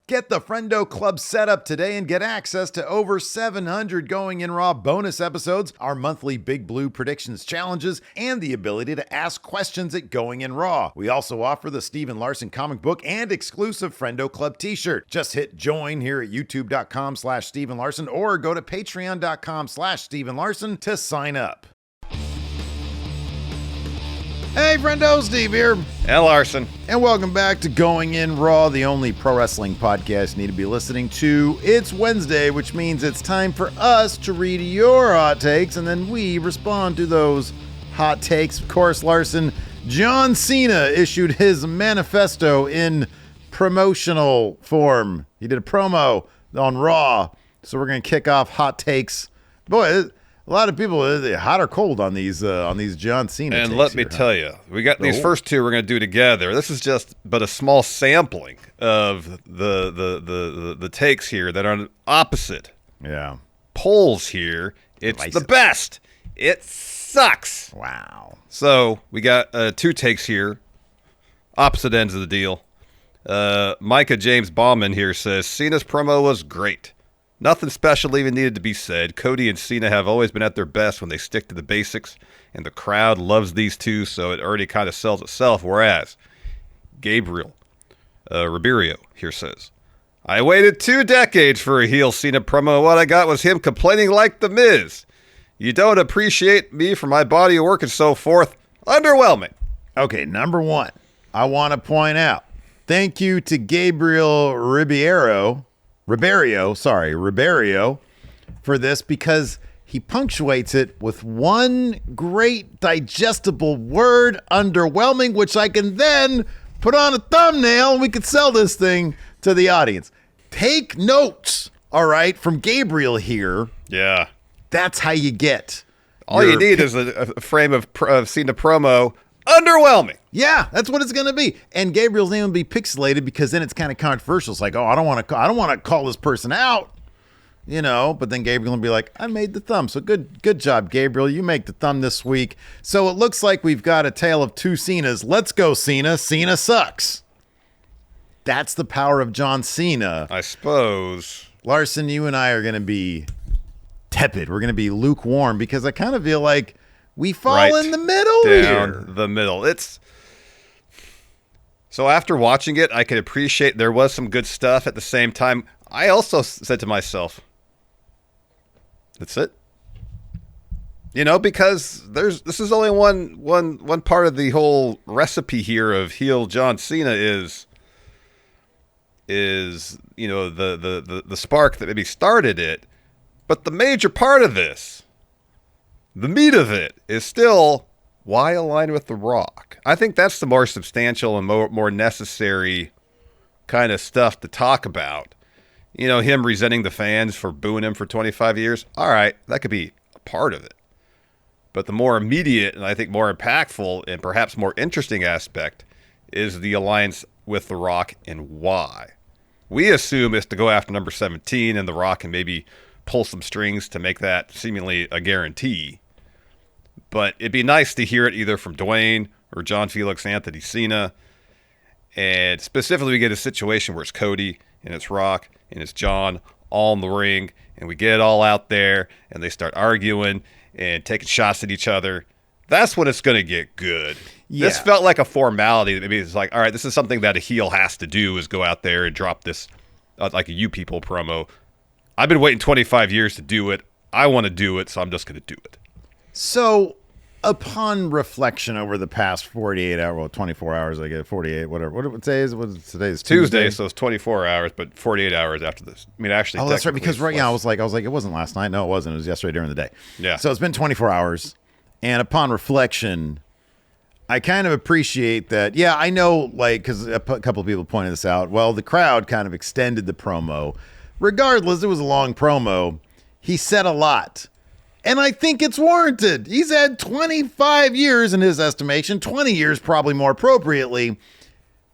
Get the Friendo Club set up today and get access to over 700 Going In Raw bonus episodes, our monthly Big Blue predictions challenges, and the ability to ask questions at Going In Raw. We also offer the Steven Larson comic book and exclusive Friendo Club t-shirt. Just hit join here at youtube.com/Steven Larson or go to patreon.com/Steven Larson to sign up. Hey, friendo, Steve here. And Larson. And welcome back to Going In Raw, the only pro wrestling podcast you need to be listening to. It's Wednesday, which means it's time for us to read your hot takes, and then we respond to those hot takes. Of course, Larson, John Cena issued his manifesto in promotional form. He did a promo on Raw, so we're going to kick off hot takes. Boy, a lot of people are hot or cold on these John Cena takes. And let me tell you, we got these first two we're going to do together. This is just but a small sampling of the takes here that are opposite. Yeah. Polls here. It's the best. It sucks. Wow. So we got two takes here, opposite ends of the deal. Micah James Bauman here says, Cena's promo was great. Nothing special even needed to be said. Cody and Cena have always been at their best when they stick to the basics, and the crowd loves these two, so it already kind of sells itself. Whereas Gabriel Ribeiro here says, I waited 2 decades for a heel Cena promo, and what I got was him complaining like The Miz. You don't appreciate me for my body of work and so forth. Underwhelming. Okay, number one, I want to point out, thank you to Gabriel Ribeiro for this, because he punctuates it with one great digestible word, underwhelming, which I can then put on a thumbnail and we could sell this thing to the audience. Take notes, all right, from Gabriel here. Yeah. That's how you get. All you need is a frame of Cena promo. Underwhelming. Yeah, that's what it's going to be. And Gabriel's name will be pixelated because then it's kind of controversial. It's like, oh, I don't want to call this person out, you know. But then Gabriel will be like, I made the thumb. So good job, Gabriel. You make the thumb this week. So it looks like we've got a tale of two Cenas. Let's go, Cena. Cena sucks. That's the power of John Cena. I suppose. Larson, you and I are going to be tepid. We're going to be lukewarm because I kind of feel like we fall right in the middle down here. The middle. So after watching it, I could appreciate there was some good stuff. At the same time, I also said to myself, that's it. You know, because this is only one part of the whole recipe here of heel John Cena is you know the spark that maybe started it, but the major part of this, the meat of it, is still why align with The Rock. I think that's the more substantial and more necessary kind of stuff to talk about. You know, him resenting the fans for booing him for 25 years. All right, that could be a part of it. But the more immediate and I think more impactful and perhaps more interesting aspect is the alliance with The Rock and why. We assume it's to go after number 17 and The Rock can maybe pull some strings to make that seemingly a guarantee. But it'd be nice to hear it either from Dwayne or John Felix Anthony Cena. And specifically, we get a situation where it's Cody and it's Rock and it's John all in the ring. And we get it all out there and they start arguing and taking shots at each other. That's when it's going to get good. Yeah. This felt like a formality. Maybe it's like, all right, this is something that a heel has to do, is go out there and drop this like a You People promo. I've been waiting 25 years to do it. I want to do it, so I'm just going to do it. So, upon reflection over the past 48 hours, well, 24 hours, I guess, 48, whatever. What today is? Today is Tuesday, so it's 24 hours, but 48 hours after this. I mean, actually, oh, that's right. Because right now, I was like, it wasn't last night. No, it wasn't. It was yesterday during the day. Yeah. So it's been 24 hours, and upon reflection, I kind of appreciate that. Yeah, I know, like, because a couple of people pointed this out. Well, the crowd kind of extended the promo. Regardless, it was a long promo. He said a lot. And I think it's warranted. He's had 25 years in his estimation, 20 years probably more appropriately,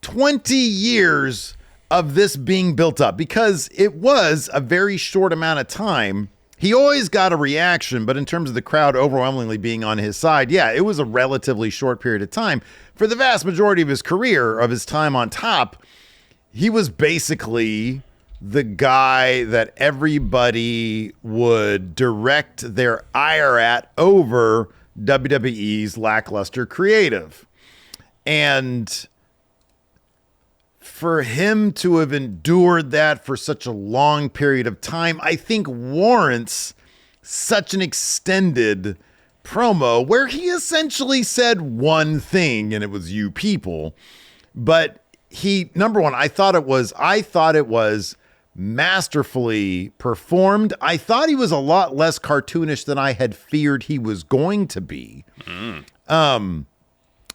20 years of this being built up, because it was a very short amount of time. He always got a reaction, but in terms of the crowd overwhelmingly being on his side, yeah, it was a relatively short period of time. For the vast majority of his career, of his time on top, he was basically the guy that everybody would direct their ire at over WWE's lackluster creative. And for him to have endured that for such a long period of time, I think warrants such an extended promo where he essentially said one thing, and it was "you people." But he, number one, I thought it was masterfully performed. I thought he was a lot less cartoonish than I had feared he was going to be.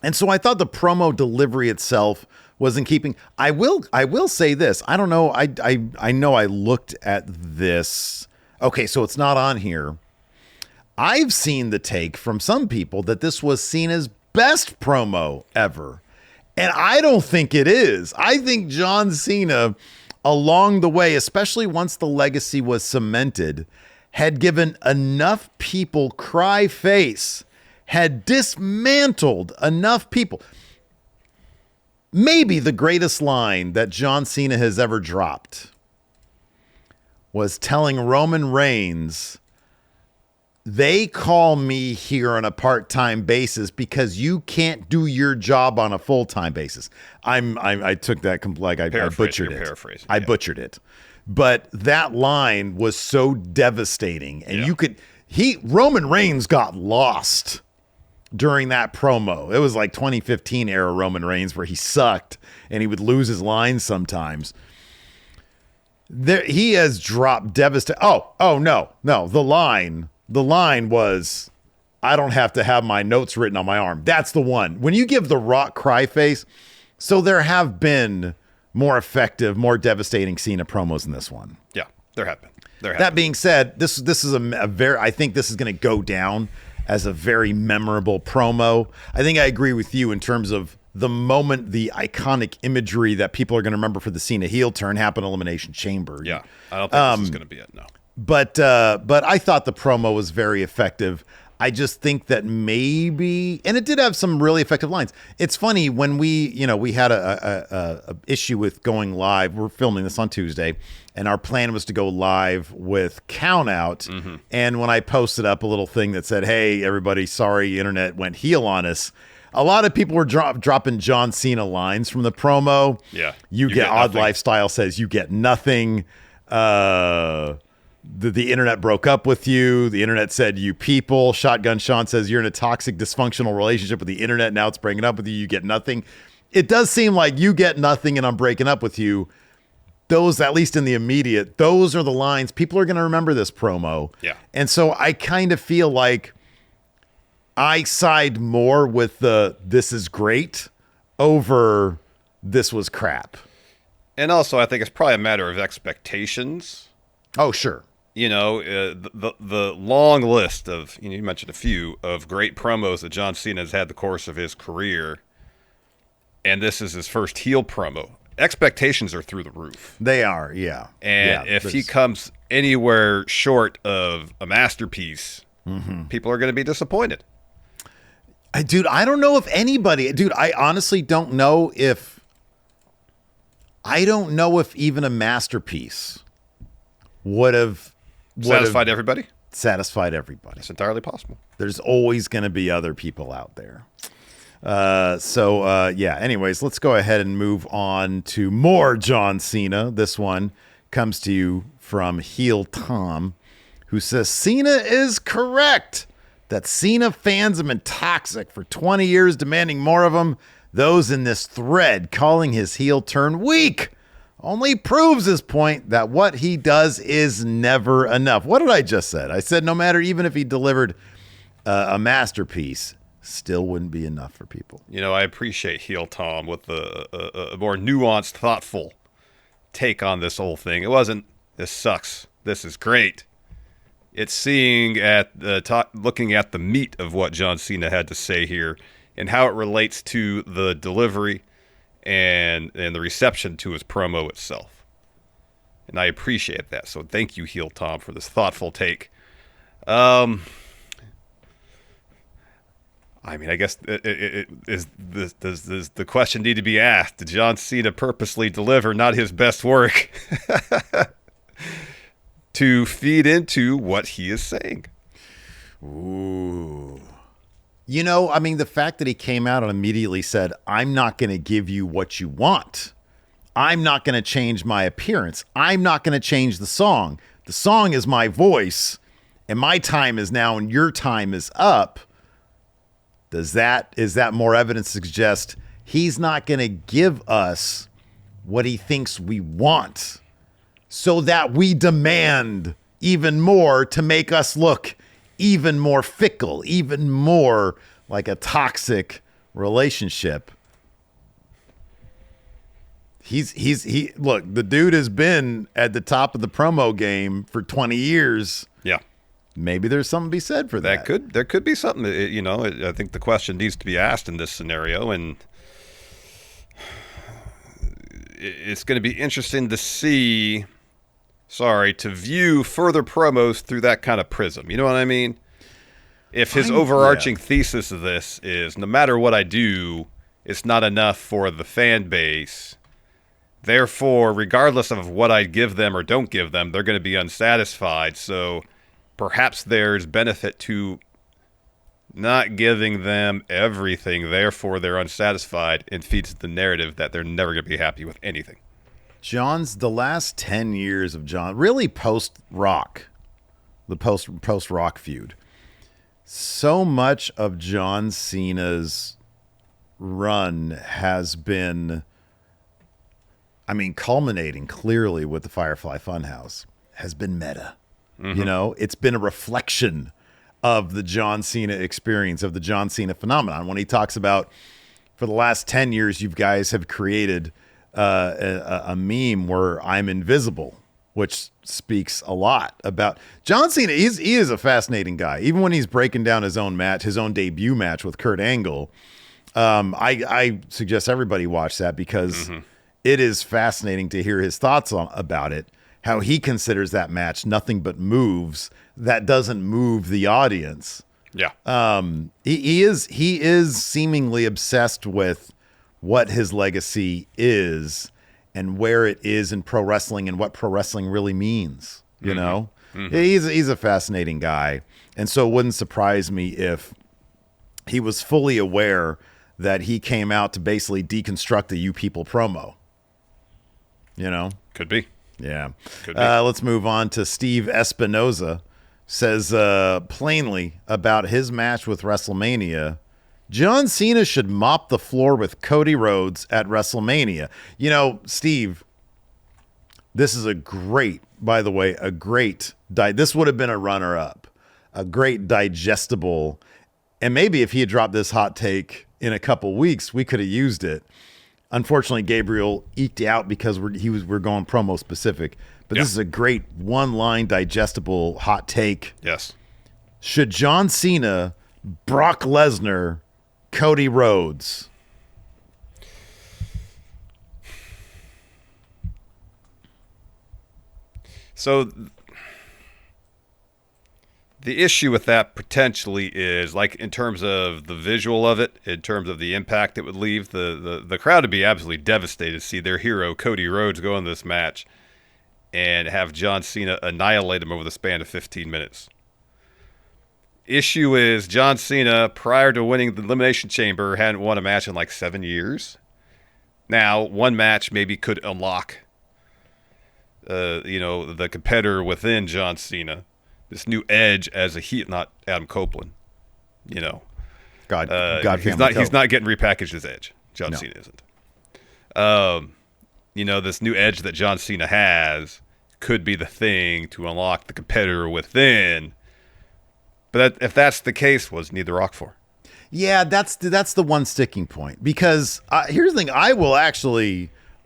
And so I thought the promo delivery itself was in keeping. I will say this. I don't know. I know I looked at this. Okay, so it's not on here. I've seen the take from some people that this was Cena's best promo ever. And I don't think it is. I think John Cena, along the way, especially once the legacy was cemented, had given enough people cry face, had dismantled enough people. Maybe the greatest line that John Cena has ever dropped was telling Roman Reigns, "They call me here on a part-time basis because you can't do your job on a full-time basis." I took that like I butchered it. I butchered it. But that line was so devastating, and Roman Reigns got lost during that promo. It was like 2015 era Roman Reigns where he sucked and he would lose his lines sometimes. He has dropped devastating. Oh no. The line was, "I don't have to have my notes written on my arm." That's the one. When you give the Rock cry face, so there have been more effective, more devastating Cena promos than this one. Yeah, there have been. That being said, this is a very, I think this is going to go down as a very memorable promo. I think I agree with you in terms of the moment, the iconic imagery that people are going to remember for the Cena heel turn happened in Elimination Chamber. Yeah, I don't think this is going to be it, no. But I thought the promo was very effective. I just think that maybe, and it did have some really effective lines. It's funny when we had a issue with going live. We're filming this on Tuesday, and our plan was to go live with Count Out. Mm-hmm. And when I posted up a little thing that said, "Hey, everybody, sorry, internet went heel on us," a lot of people were dropping John Cena lines from the promo. Yeah, you get Odd nothing. Lifestyle says you get nothing. The internet broke up with you. The internet said "you people." Shotgun Sean says you're in a toxic, dysfunctional relationship with the internet. Now it's breaking up with you. You get nothing. It does seem like "you get nothing" and "I'm breaking up with you." Those, at least in the immediate, those are the lines. People are going to remember this promo. Yeah. And so I kind of feel like I side more with the "this is great" over "this was crap." And also, I think it's probably a matter of expectations. Oh, sure. The long list of, you mentioned a few, of great promos that John Cena has had the course of his career, and this is his first heel promo. Expectations are through the roof. They are, yeah. And if he comes anywhere short of a masterpiece, people are going to be disappointed. Dude, I don't know if anybody... Dude, I honestly don't know if... I don't know if even a masterpiece would have... Satisfied everybody? Satisfied everybody. It's entirely possible. There's always going to be other people out there. Anyways, let's go ahead and move on to more John Cena. This one comes to you from Heel Tom, who says, "Cena is correct that Cena fans have been toxic for 20 years, demanding more of him. Those in this thread calling his heel turn weak only proves his point that what he does is never enough." What did I just say? I said no matter, even if he delivered a masterpiece, still wouldn't be enough for people. I appreciate Heel Tom with a more nuanced, thoughtful take on this whole thing. It wasn't, "this sucks, this is great." It's looking at the meat of what John Cena had to say here and how it relates to the delivery and the reception to his promo itself. And I appreciate that. So thank you, Heel Tom, for this thoughtful take. I mean, I guess does the question need to be asked? Did John Cena purposely deliver not his best work to feed into what he is saying? Ooh. You know, I mean, the fact that he came out and immediately said, I'm not going to give you what you want. I'm not going to change my appearance. I'm not going to change the song. The song is my voice, and my time is now, and your time is up. Is that more evidence to suggest he's not going to give us what he thinks we want, so that we demand even more to make us look even more fickle, even more like a toxic relationship? He look, the dude has been at the top of the promo game for 20 years. Yeah. Maybe there's something to be said for that. There could be something, I think the question needs to be asked in this scenario, and it's going to be interesting to view further promos through that kind of prism. You know what I mean? If his overarching thesis of this is, no matter what I do, it's not enough for the fan base. Therefore, regardless of what I give them or don't give them, they're going to be unsatisfied. So perhaps there's benefit to not giving them everything. Therefore, they're unsatisfied, and feeds the narrative that they're never going to be happy with anything. The last 10 years of John, really post-Rock, the post-Rock feud, so much of John Cena's run has been, I mean, culminating clearly with the Firefly Funhouse, has been meta. Mm-hmm. You know, it's been a reflection of the John Cena experience, of the John Cena phenomenon. When he talks about, for the last 10 years, you guys have created a meme where I'm invisible, which speaks a lot about John Cena. He is a fascinating guy. Even when he's breaking down his own match, his own debut match with Kurt Angle, I suggest everybody watch that, because it is fascinating to hear his thoughts about it, how he considers that match nothing but moves that doesn't move the audience. Yeah. He is seemingly obsessed with what his legacy is and where it is in pro wrestling and what pro wrestling really means. You know, he's a fascinating guy. And so it wouldn't surprise me if he was fully aware that he came out to basically deconstruct the You People promo. You know, could be. Yeah. Could be. Let's move on to Steve Espinoza. Says plainly about his match with WrestleMania, John Cena should mop the floor with Cody Rhodes at WrestleMania. You know, Steve, this is by the way, this would have been a runner-up, a great digestible, and maybe if he had dropped this hot take in a couple weeks, we could have used it. Unfortunately, Gabriel eked out because we're going promo specific. But This is a great one-line digestible hot take. Yes. Should John Cena, Brock Lesnar, Cody Rhodes? So the issue with that potentially is, like, in terms of the visual of it, in terms of the impact it would leave, the crowd would be absolutely devastated to see their hero, Cody Rhodes, go in this match and have John Cena annihilate him over the span of 15 minutes. Issue is, John Cena, prior to winning the Elimination Chamber, hadn't won a match in like 7 years. Now, one match maybe could unlock, the competitor within John Cena, this new edge as a heel, not Adam Copeland. You know, he's not getting repackaged as Edge. John Cena isn't. This new edge that John Cena has could be the thing to unlock the competitor within. But if that's the case, was need The Rock for? Yeah, that's the one sticking point. Because here's the thing: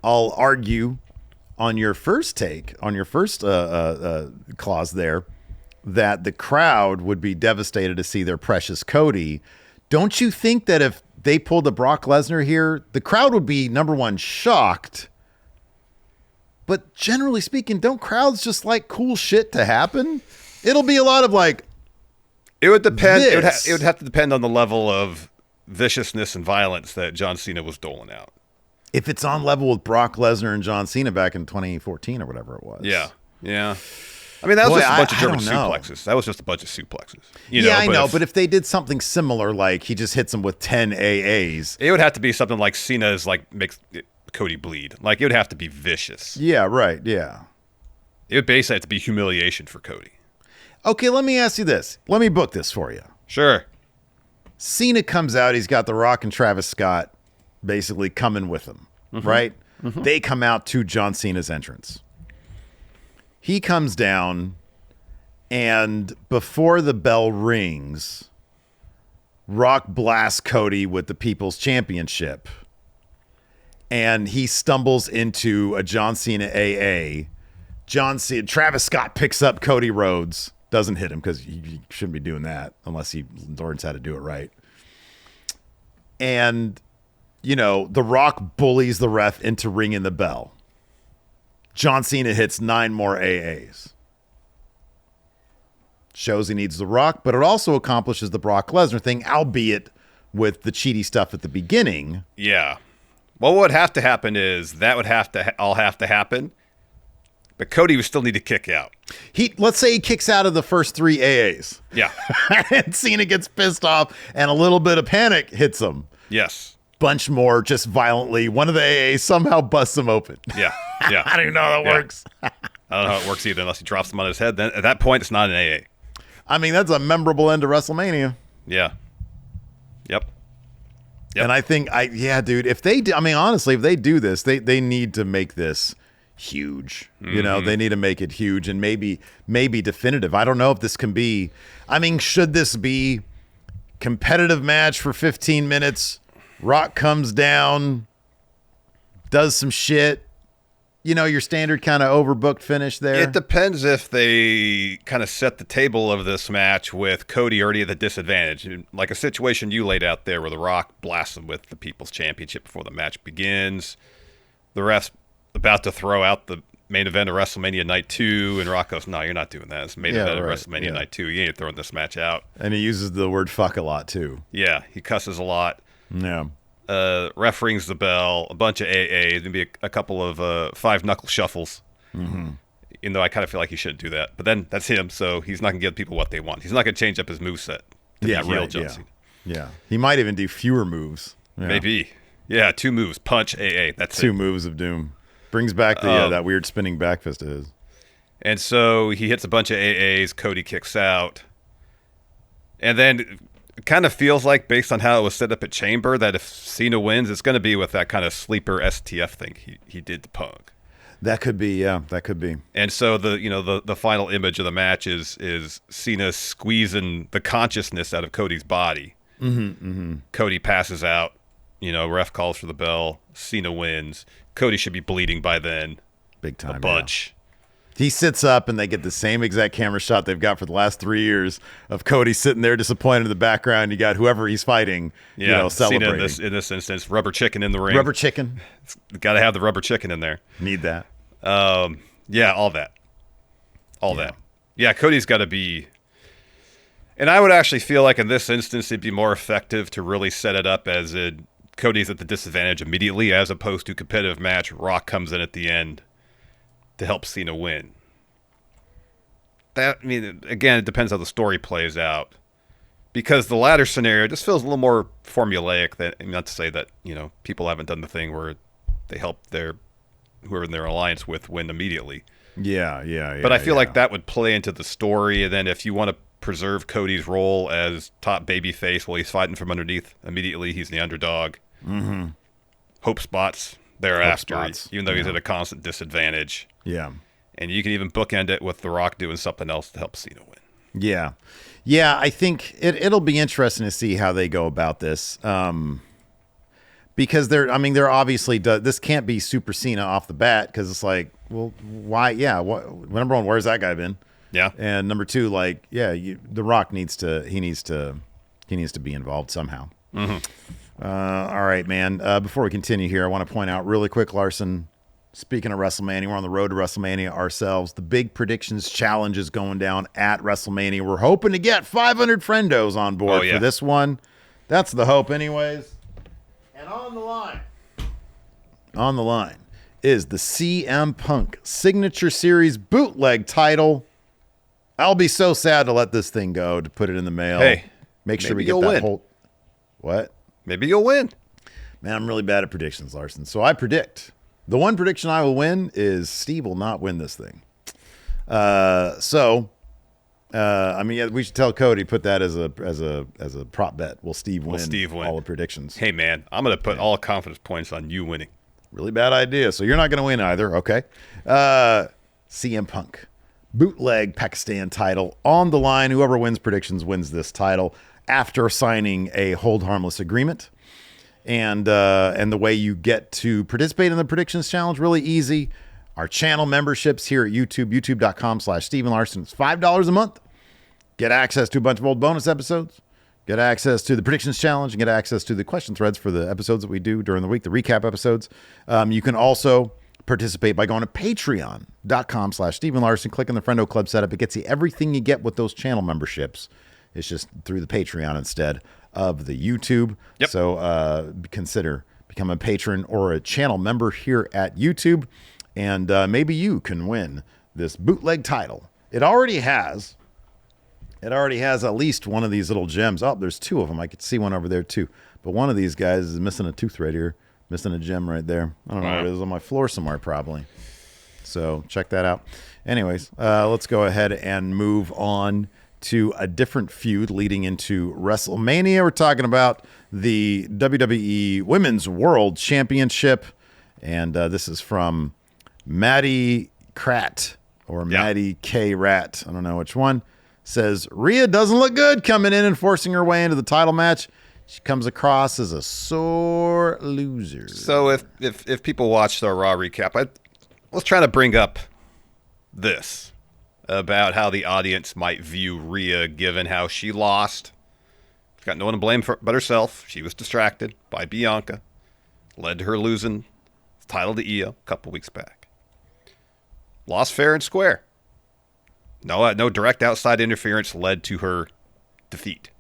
I'll argue on your first take, on your first clause there, that the crowd would be devastated to see their precious Cody. Don't you think that if they pulled a Brock Lesnar here, the crowd would be, number one, shocked? But generally speaking, don't crowds just like cool shit to happen? It'll be a lot of like, It would depend. This, It would have to depend on the level of viciousness and violence that John Cena was doling out. if it's on level with Brock Lesnar and John Cena back in 2014 or whatever it was. Yeah. I mean, that was just a bunch of German suplexes. That was just a bunch of suplexes. I know. But if they did something similar, like he just hits him with 10 AAs, it would have to be something like Cena's makes Cody bleed. Like, it would have to be vicious. Yeah, right. Yeah. It would basically have to be humiliation for Cody. Okay, let me ask you this. Let me book this for you. Sure. Cena comes out. He's got The Rock and Travis Scott basically coming with him, right? Mm-hmm. They come out to John Cena's entrance. He comes down, and before the bell rings, Rock blasts Cody with the People's Championship, and he stumbles into a John Cena AA. Travis Scott picks up Cody Rhodes. Doesn't hit him because he shouldn't be doing that unless he learns how to do it right. And, The Rock bullies the ref into ringing the bell. John Cena hits 9 more AAs. Shows he needs The Rock, but it also accomplishes the Brock Lesnar thing, albeit with the cheaty stuff at the beginning. Yeah. Well, what would have to happen is that would all have to happen. But Cody would still need to kick out. Let's say he kicks out of the first 3 AAs. Yeah. And Cena gets pissed off, and a little bit of panic hits him. Yes. Bunch more, just violently. One of the AAs somehow busts him open. Yeah. Yeah. I don't even know how that works. I don't know how it works either, unless he drops him on his head. Then at that point, it's not an AA. I mean, that's a memorable end to WrestleMania. Yeah. Yep. And I think, dude, honestly, if they do this, they need to make this huge. They need to make it huge and maybe definitive. I don't know if this can be, should this be competitive match for 15 minutes? Rock comes down, does some shit. Your standard kind of overbooked finish there. It depends if they kind of set the table of this match with Cody already at the disadvantage. Like a situation you laid out there where The Rock blasts him with the People's Championship before the match begins. The ref's about to throw out the main event of WrestleMania Night 2, and Rock goes, no, you're not doing that. It's main event of WrestleMania Night 2. You ain't throwing this match out. And he uses the word fuck a lot, too. Yeah, he cusses a lot. Yeah. Ref rings the bell, a bunch of AAs, maybe a couple of 5 knuckle shuffles. Mm-hmm. Even though I kind of feel like he shouldn't do that. But then that's him, so he's not going to give people what they want. He's not going to change up his moveset to be heel Johnson. Yeah. He might even do fewer moves. Yeah. Maybe. Yeah, 2 moves. Punch, AA. That's 2 moves of doom. Brings back that weird spinning back fist of his. And so he hits a bunch of AAs. Cody kicks out. And then it kind of feels like, based on how it was set up at Chamber, that if Cena wins, it's going to be with that kind of sleeper STF thing he did to Punk. That could be, yeah. That could be. And so the final image of the match is Cena squeezing the consciousness out of Cody's body. Mm-hmm, mm-hmm. Cody passes out. Ref calls for the bell. Cena wins. Cody should be bleeding by then. Big time. A bunch. Yeah. He sits up, and they get the same exact camera shot they've got for the last 3 years of Cody sitting there disappointed in the background. You got whoever he's fighting, celebrating. Cena in this instance, rubber chicken in the ring. Rubber chicken. Got to have the rubber chicken in there. Need that. Yeah, all that. All that. Yeah, Cody's got to be... And I would actually feel like in this instance, it'd be more effective to really set it up as Cody's at the disadvantage immediately, as opposed to competitive match. Rock comes in at the end to help Cena win. Again, it depends how the story plays out. Because the latter scenario just feels a little more formulaic. Not to say that, people haven't done the thing where they help whoever in their alliance with win immediately. Yeah. But I feel like that would play into the story. And then if you want to preserve Cody's role as top babyface while he's fighting from underneath, immediately he's the underdog. Mm-hmm. Hope spots thereafter, even though he's at a constant disadvantage. Yeah. And you can even bookend it with The Rock doing something else to help Cena win. Yeah, I think it'll be interesting to see how they go about this. Because they're obviously, this can't be Super Cena off the bat, because it's like, well, why? Yeah. Number one, where's that guy been? Yeah. And number two, The Rock needs to be involved somehow. Mm-hmm. All right, man. Before we continue here, I want to point out really quick, Larson, Speaking of WrestleMania, we're on the road to WrestleMania ourselves. The big predictions challenge is going down at WrestleMania. We're hoping to get 500 friendos on board for this one. That's the hope anyways. And on the line is the CM Punk Signature Series bootleg title. I'll be so sad to let this thing go, to put it in the mail. Hey, make sure we get that whole... What? Maybe you'll win. Man, I'm really bad at predictions, Larson. So I predict. The one prediction I will win is Steve will not win this thing. I mean, we should tell Cody, put that as a prop bet. Will Steve win all the predictions? Hey, man, I'm going to put all confidence points on you winning. Really bad idea. So you're not going to win either. Okay. CM Punk. Bootleg Pakistan title on the line. Whoever wins predictions wins this title after signing a hold harmless agreement. And the way you get to participate in the predictions challenge, really easy. Our channel memberships here at YouTube, youtube.com/Steven Larson. It's $5 a month. Get access to a bunch of old bonus episodes. Get access to the predictions challenge and get access to the question threads for the episodes that we do during the week, the recap episodes. You can also participate by going to patreon.com/Steven Larson, clicking the Friendo Club setup. It gets you everything you get with those channel memberships. It's just through the Patreon instead of the YouTube. Yep. So consider becoming a patron or a channel member here at YouTube, and maybe you can win this bootleg title. It already has at least one of these little gems. Oh, there's two of them. I could see one over there too. But one of these guys is missing a tooth right here, missing a gem right there. I don't know where it is, on my floor somewhere probably. So check that out. Anyways, let's go ahead and move on to a different feud leading into WrestleMania. We're talking about the WWE Women's World Championship. And this is from Maddie Krat or Maddie K. Rat. I don't know which one. Says, Rhea doesn't look good coming in and forcing her way into the title match. She comes across as a sore loser. So if people watched our Raw recap, I was trying to bring up this about how the audience might view Rhea given how she lost. She's got no one to blame but herself. She was distracted by Bianca. Led to her losing the title to Io a couple weeks back. Lost fair and square. No direct outside interference led to her defeat.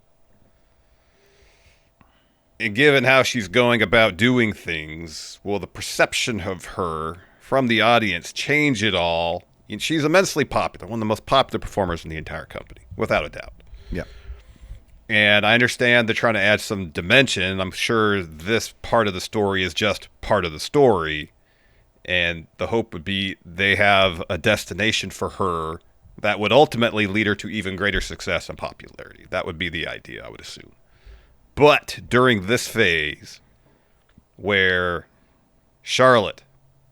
And given how she's going about doing things, will the perception of her from the audience change at all? And she's immensely popular, one of the most popular performers in the entire company, without a doubt. Yeah. And I understand they're trying to add some dimension. I'm sure this part of the story is just part of the story. And the hope would be they have a destination for her that would ultimately lead her to even greater success and popularity. That would be the idea, I would assume. But during this phase, where Charlotte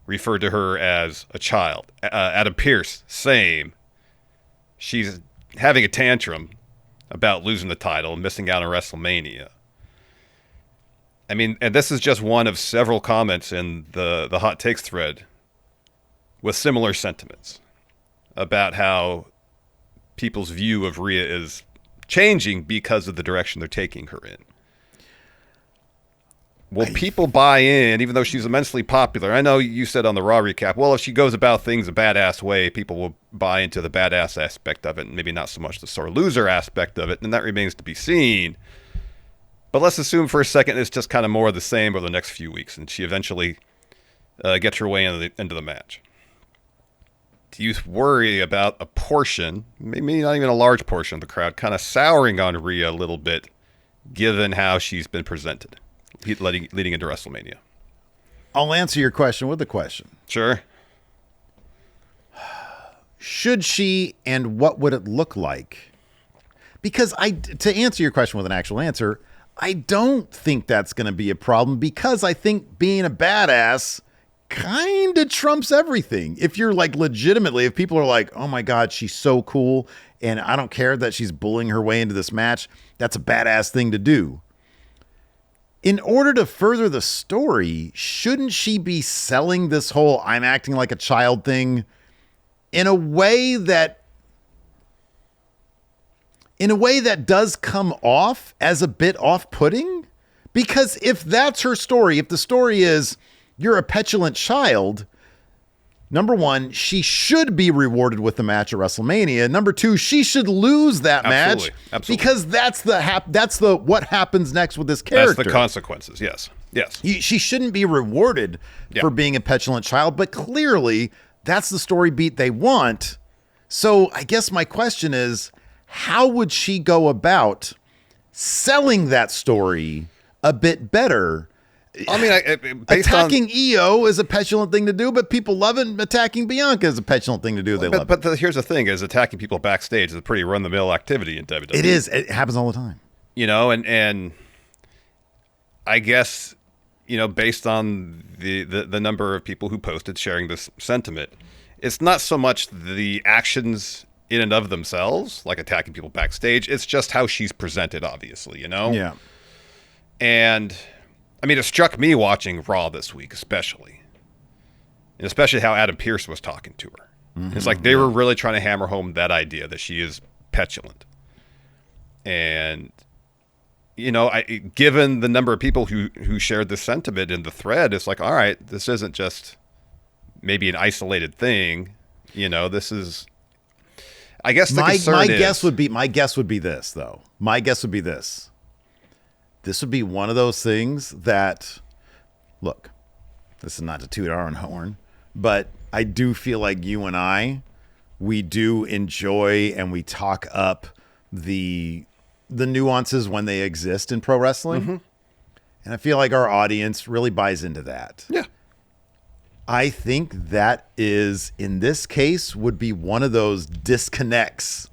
referred to her as a child, Adam Pearce, same, she's having a tantrum about losing the title and missing out on WrestleMania. I mean, and this is just one of several comments in the hot takes thread with similar sentiments about how people's view of Rhea is changing because of the direction they're taking her in. Will people buy in, even though she's immensely popular? I know you said on the Raw recap, well, if she goes about things a badass way, people will buy into the badass aspect of it, and maybe not so much the sore loser aspect of it, and that remains to be seen. But let's assume for a second it's just kind of more of the same over the next few weeks, and she eventually gets her way into the match. Do you worry about a portion, maybe not even a large portion of the crowd, kind of souring on Rhea a little bit, given how she's been presented leading into WrestleMania? I'll answer your question with a question. Sure. Should she, and what would it look like? Because to answer your question with an actual answer, I don't think that's going to be a problem, because I think being a badass kind of trumps everything. If you're like legitimately, if people are like, oh my God, she's so cool, and I don't care that she's bullying her way into this match, that's a badass thing to do. In order to further the story, shouldn't she be selling this whole I'm acting like a child thing in a way that does come off as a bit off-putting? Because if that's her story, if the story is you're a petulant child, Number one, she should be rewarded with the match at WrestleMania. Number two, she should lose that match because that's the what happens next with this character. That's the consequences. Yes. She shouldn't be rewarded for being a petulant child, but clearly that's the story beat they want. So I guess my question is, how would she go about selling that story a bit better? I mean, attacking EO is a petulant thing to do, but people love it. And attacking Bianca is a petulant thing to do. But here's the thing: is attacking people backstage is a pretty run-the-mill activity in WWE. It is. It happens all the time. And I guess based on the number of people who posted sharing this sentiment, it's not so much the actions in and of themselves, like attacking people backstage. It's just how she's presented, obviously. Yeah. And I mean, it struck me watching Raw this week, especially how Adam Pearce was talking to her. Mm-hmm. It's like they were really trying to hammer home that idea that she is petulant. And, given the number of people who shared this sentiment in the thread, it's like, all right, this isn't just maybe an isolated thing. This is, I guess the concern my guess would be this, though. My guess would be this. This would be one of those things that, look, this is not to toot our own horn, but I do feel like you and we do enjoy and we talk up the nuances when they exist in pro wrestling. Mm-hmm. And I feel like our audience really buys into that. Yeah. I think that is, in this case, would be one of those disconnects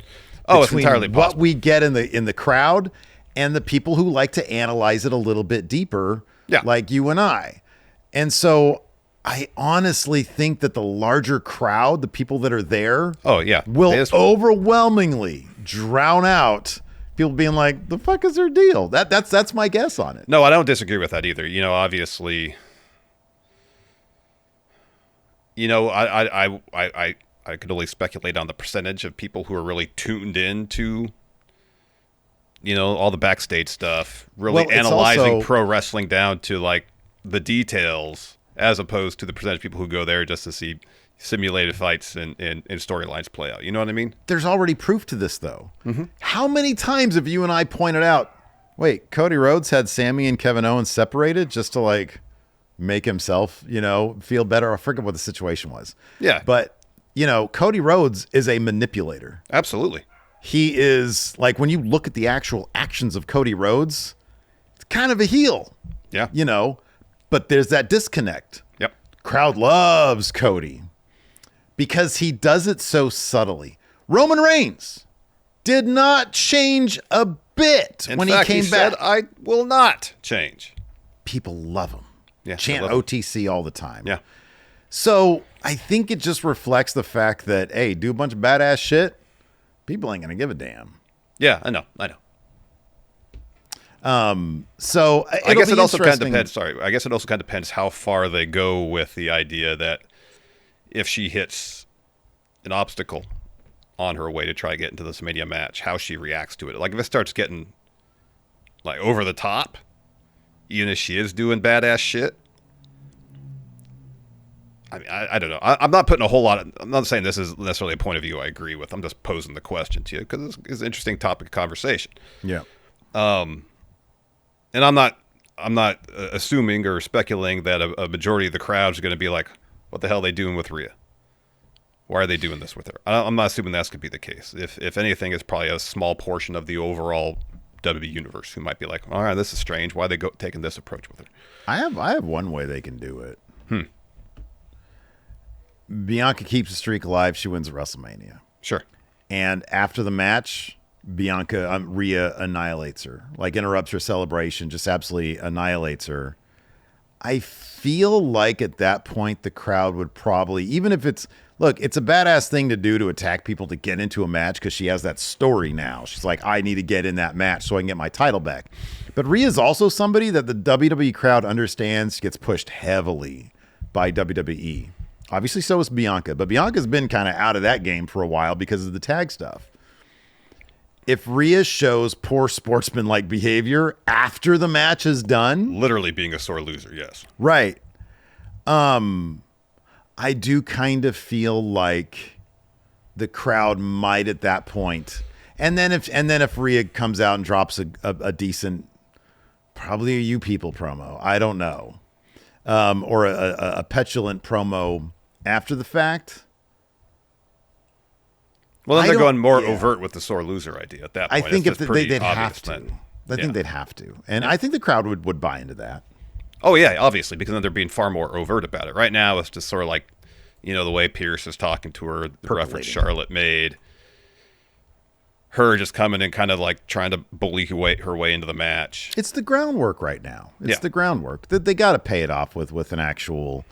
it's entirely possible. What we get in the crowd and the people who like to analyze it a little bit deeper, like you and I. And so I honestly think that the larger crowd, the people that are there, will overwhelmingly drown out people being like, the fuck is their deal? That's my guess on it. No, I don't disagree with that either. Obviously, I could only speculate on the percentage of people who are really tuned in to all the backstage stuff, really analyzing pro wrestling down to like the details, as opposed to the percentage of people who go there just to see simulated fights and storylines play out. You know what I mean? There's already proof to this, though. Mm-hmm. How many times have you and I pointed out, wait, Cody Rhodes had Sami and Kevin Owens separated just to like make himself, feel better? I forget what the situation was. Yeah. But, Cody Rhodes is a manipulator. Absolutely. He is, like, when you look at the actual actions of Cody Rhodes, it's kind of a heel. Yeah. But there's that disconnect. Yep. Crowd loves Cody because he does it so subtly. Roman Reigns did not change a bit when he came back. Said, I will not change. People love him. Yeah, chant OTC all the time. Yeah. So I think it just reflects the fact that, hey, do a bunch of badass shit. People ain't going to give a damn. Yeah, I know. So I guess it also kind of depends. I guess it also kind of depends how far they go with the idea that if she hits an obstacle on her way to try to get into this Mania match, how she reacts to it. Like if it starts getting like over the top, even if she is doing badass shit. I mean, I don't know. I'm not putting a whole lot. I'm not saying this is necessarily a point of view I agree with. I'm just posing the question to you because it's an interesting topic of conversation. Yeah. And I'm not assuming or speculating that a majority of the crowd is going to be like, "What the hell are they doing with Rhea? Why are they doing this with her?" I'm not assuming that's going to be the case. If anything, it's probably a small portion of the overall WWE universe who might be like, "All right, this is strange. Why are they taking this approach with her?" I have one way they can do it. Bianca keeps the streak alive. She wins at WrestleMania. Sure. And after the match, Rhea annihilates her, like interrupts her celebration, just absolutely annihilates her. I feel like at that point, the crowd would probably, even if it's a badass thing to do to attack people to get into a match because she has that story now. She's like, I need to get in that match so I can get my title back. But Rhea's also somebody that the WWE crowd understands gets pushed heavily by WWE. Obviously, so is Bianca. But Bianca's been kind of out of that game for a while because of the tag stuff. If Rhea shows poor sportsman-like behavior after the match is done... Literally being a sore loser, yes. Right. I do kind of feel like the crowd might at that point. And then if Rhea comes out and drops a decent, probably a You People promo, I don't know, or a petulant promo after the fact. Well, then they're going more overt with the sore loser idea at that point. I think if they'd have to. Then. I think they'd have to. And I think the crowd would buy into that. Oh, yeah, obviously, because then they're being far more overt about it. Right now, it's just sort of like, the way Pierce is talking to her, the reference Charlotte made, her just coming and kind of like trying to bully her way into the match. It's the groundwork right now. It's the groundwork. They got to pay it off with an actual,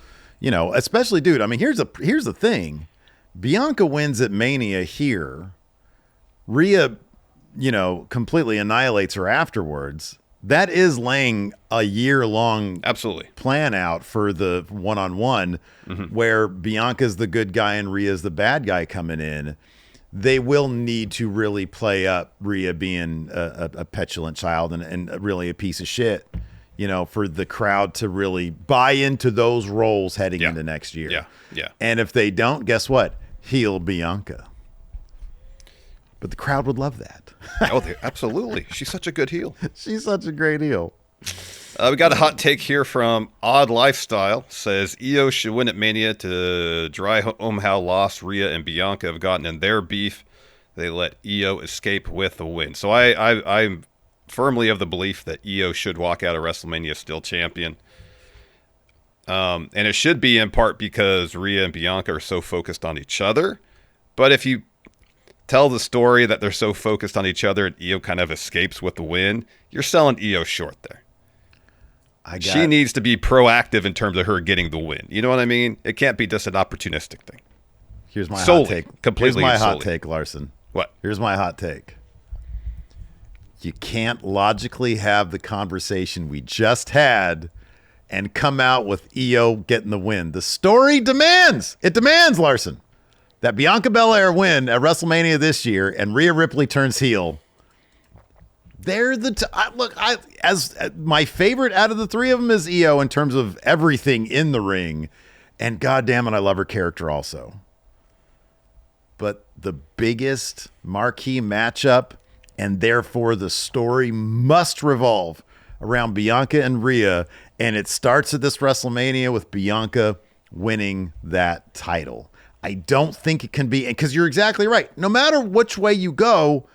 especially, dude, I mean, here's the thing. Bianca wins at Mania here. Rhea, completely annihilates her afterwards. That is laying a year-long plan out for the one-on-one where Bianca's the good guy and Rhea's the bad guy coming in. They will need to really play up Rhea being a petulant child and really a piece of shit, for the crowd to really buy into those roles heading into next year. Yeah. And if they don't, guess what? Heel Bianca. But the crowd would love that. Absolutely. She's such a good heel. She's such a great heel. We got a hot take here from Odd Lifestyle. Says Io should win at Mania to dry home how lost Rhea and Bianca have gotten in their beef. They let Io escape with the win. So I'm firmly of the belief that Io should walk out of WrestleMania still champion. And it should be in part because Rhea and Bianca are so focused on each other. But if you tell the story that they're so focused on each other and Io kind of escapes with the win, you're selling Io short there. She needs to be proactive in terms of her getting the win. You know what I mean? It can't be just an opportunistic thing. Here's my hot take. Completely Here's my hot take, Larson. What? Here's my hot take. You can't logically have the conversation we just had and come out with Io getting the win. The story demands, Larson, that Bianca Belair win at WrestleMania this year and Rhea Ripley turns heel. They're as my favorite out of the three of them is Io in terms of everything in the ring, and goddamn it, I love her character also. But the biggest marquee matchup, and therefore the story must revolve around Bianca and Rhea, and it starts at this WrestleMania with Bianca winning that title. I don't think it can be, because you're exactly right. No matter which way you go,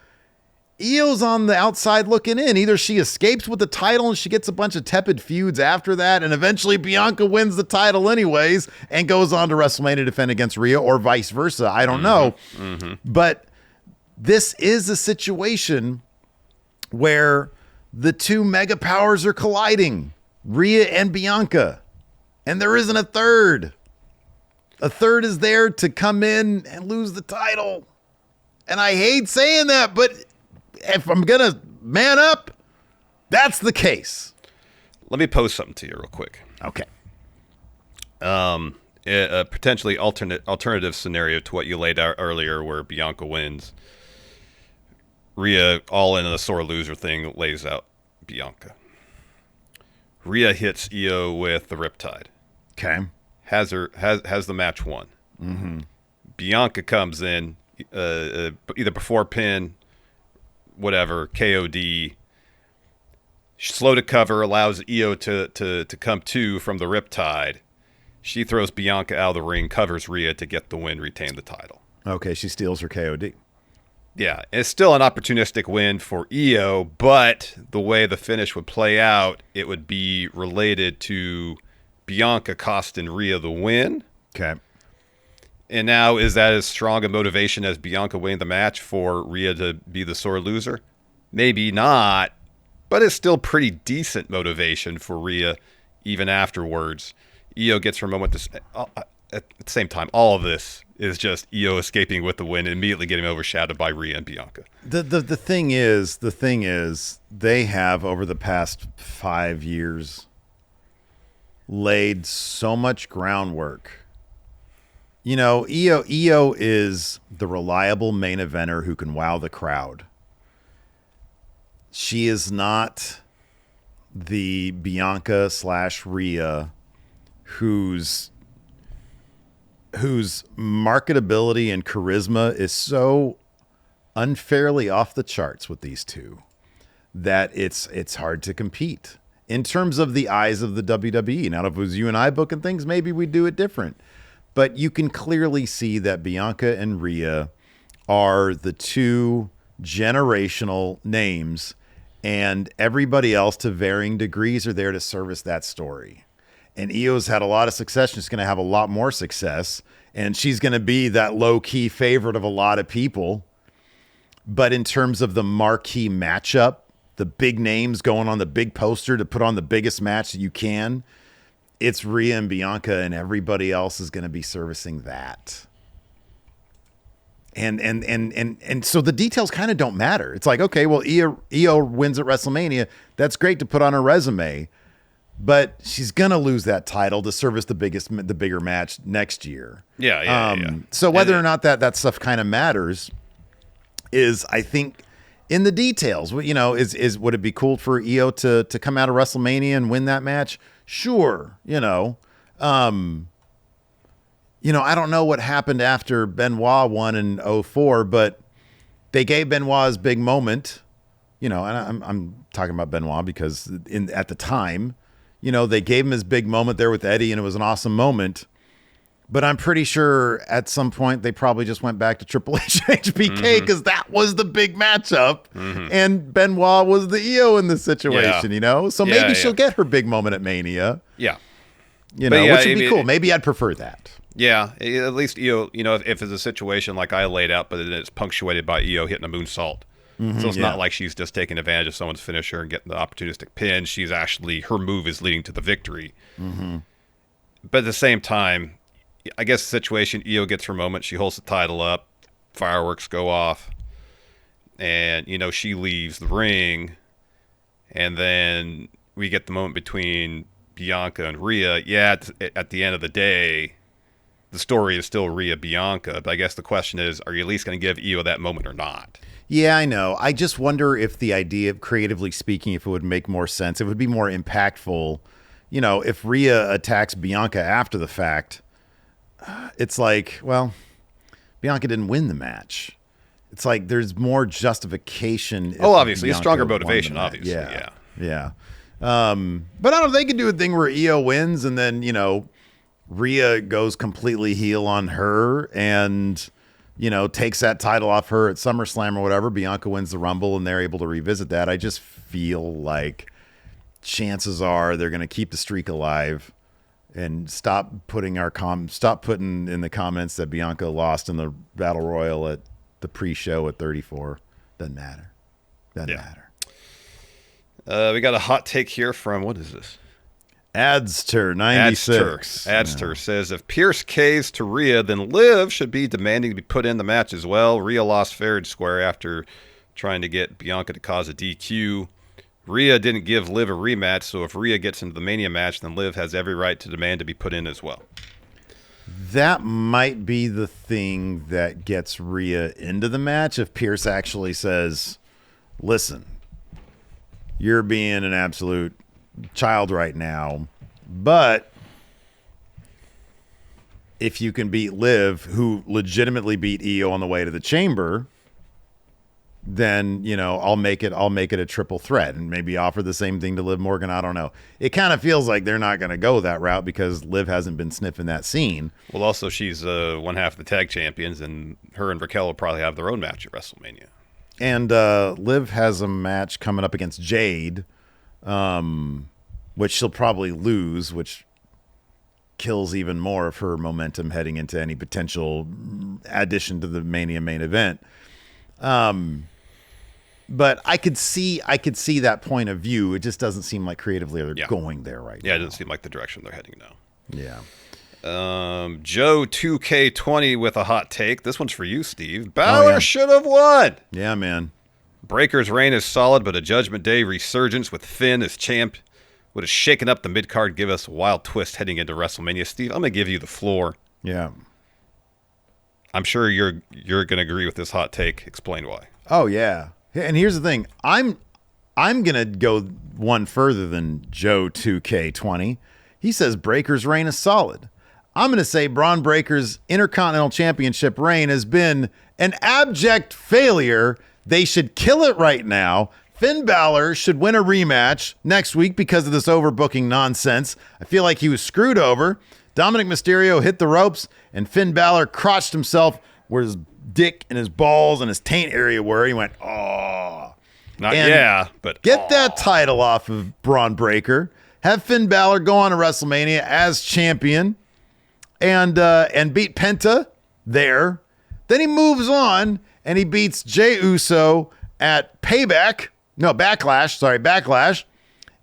Io's on the outside looking in. Either she escapes with the title and she gets a bunch of tepid feuds after that, and eventually Bianca wins the title anyways and goes on to WrestleMania to defend against Rhea, or vice versa. I don't know. But this is a situation where the two mega powers are colliding, Rhea and Bianca, and there isn't a third. A third is there to come in and lose the title. And I hate saying that, but if I'm going to man up, that's the case. Let me pose something to you real quick. Okay. A potentially alternative scenario to what you laid out earlier where Bianca wins. Rhea, all in a sore loser thing, lays out Bianca. Rhea hits Io with the Riptide. Okay. Has the match won. Bianca comes in either before pin, whatever, KOD, slow to cover, allows Io to come to from the Riptide. She throws Bianca out of the ring, covers Rhea to get the win, retain the title. Okay, she steals her KOD. Yeah, it's still an opportunistic win for Io, but the way the finish would play out, it would be related to Bianca costing Rhea the win. Okay. And now, is that as strong a motivation as Bianca winning the match for Rhea to be the sore loser? Maybe not, but it's still pretty decent motivation for Rhea even afterwards. Io gets her moment at the same time. All of this is just Io escaping with the win and immediately getting overshadowed by Rhea and Bianca. The thing is, they have over the past 5 years laid so much groundwork. Io is the reliable main eventer who can wow the crowd. She is not the Bianca / Rhea who's whose marketability and charisma is so unfairly off the charts with these two that it's hard to compete in terms of the eyes of the WWE. Now, if it was you and I booking things, maybe we'd do it different. But you can clearly see that Bianca and Rhea are the two generational names, and everybody else to varying degrees are there to service that story. And Io's had a lot of success. She's going to have a lot more success, and she's going to be that low-key favorite of a lot of people. But in terms of the marquee matchup, the big names going on the big poster to put on the biggest match that you can, it's Rhea and Bianca, and everybody else is going to be servicing that. And so the details kind of don't matter. It's like, okay, well, Io wins at WrestleMania. That's great to put on her resume, but she's gonna lose that title to service the bigger match next year. Yeah. So whether or not that stuff kind of matters is, I think, in the details. You know, is would it be cool for Io to come out of WrestleMania and win that match? Sure. You know, I don't know what happened after Benoit won in 2004, but they gave Benoit his big moment. You know, and I'm talking about Benoit because at the time, they gave him his big moment there with Eddie, and it was an awesome moment. But I'm pretty sure at some point they probably just went back to Triple H HBK because that was the big matchup, and Benoit was the EO in this situation. So maybe she'll get her big moment at Mania. Yeah, which would be cool. Maybe I'd prefer that. Yeah, at least EO. If it's a situation like I laid out, but it's punctuated by EO hitting a moonsault. So it's not like she's just taking advantage of someone's finisher and getting the opportunistic pin. She's actually, her move is leading to the victory. But at the same time, I guess the situation, Io gets her moment. She holds the title up. Fireworks go off. And, she leaves the ring. And then we get the moment between Bianca and Rhea. Yeah, at the end of the day, the story is still Rhea-Bianca. But I guess the question is, are you at least going to give Io that moment or not? Yeah, I know. I just wonder if the idea of, creatively speaking, if it would make more sense. It would be more impactful. If Rhea attacks Bianca after the fact, it's like, well, Bianca didn't win the match. It's like there's more justification. Obviously, Bianca a stronger motivation, obviously. Yeah. But I don't know if they could do a thing where Io wins and then, Rhea goes completely heel on her and, takes that title off her at SummerSlam or whatever. Bianca wins the Rumble and they're able to revisit that. I just feel like chances are they're going to keep the streak alive and stop putting in the comments that Bianca lost in the Battle Royal at the pre-show at 34. Doesn't matter. Doesn't matter. We got a hot take here from, what is this? Adster 96. Adster says, if Pierce caves to Rhea, then Liv should be demanding to be put in the match as well. Rhea lost fair and square after trying to get Bianca to cause a DQ. Rhea didn't give Liv a rematch, so if Rhea gets into the Mania match, then Liv has every right to demand to be put in as well. That might be the thing that gets Rhea into the match if Pierce actually says, listen, you're being an absolute child right now, but if you can beat Liv, who legitimately beat Io on the way to the chamber, then I'll make it a triple threat and maybe offer the same thing to Liv Morgan. I don't know. It kind of feels like they're not going to go that route because Liv hasn't been sniffing that scene. Well, also she's one half of the tag champions, and her and Raquel will probably have their own match at WrestleMania. And Liv has a match coming up against Jade, which she'll probably lose, which kills even more of her momentum heading into any potential addition to the Mania main event. But I could see that point of view. It just doesn't seem like creatively they're going there right now. Yeah, it doesn't seem like the direction they're heading now. Yeah. Joe 2K20 with a hot take. This one's for you, Steve. Balor should have won. Yeah, man. Breaker's reign is solid, but a Judgment Day resurgence with Finn as champ would have shaken up the mid-card, give us a wild twist heading into WrestleMania. Steve, I'm going to give you the floor. Yeah. I'm sure you're going to agree with this hot take. Explain why. Oh, yeah. And here's the thing. I'm going to go one further than Joe 2K20. He says Breaker's reign is solid. I'm going to say Braun Breaker's Intercontinental Championship reign has been an abject failure. They should kill it right now. Finn Balor should win a rematch next week because of this overbooking nonsense. I feel like he was screwed over. Dominic Mysterio hit the ropes, and Finn Balor crotched himself where his dick and his balls and his taint area were. He went, oh. But get that title off of Braun Breaker. Have Finn Balor go on to WrestleMania as champion and beat Penta there. Then he moves on and he beats Jey Uso at Backlash.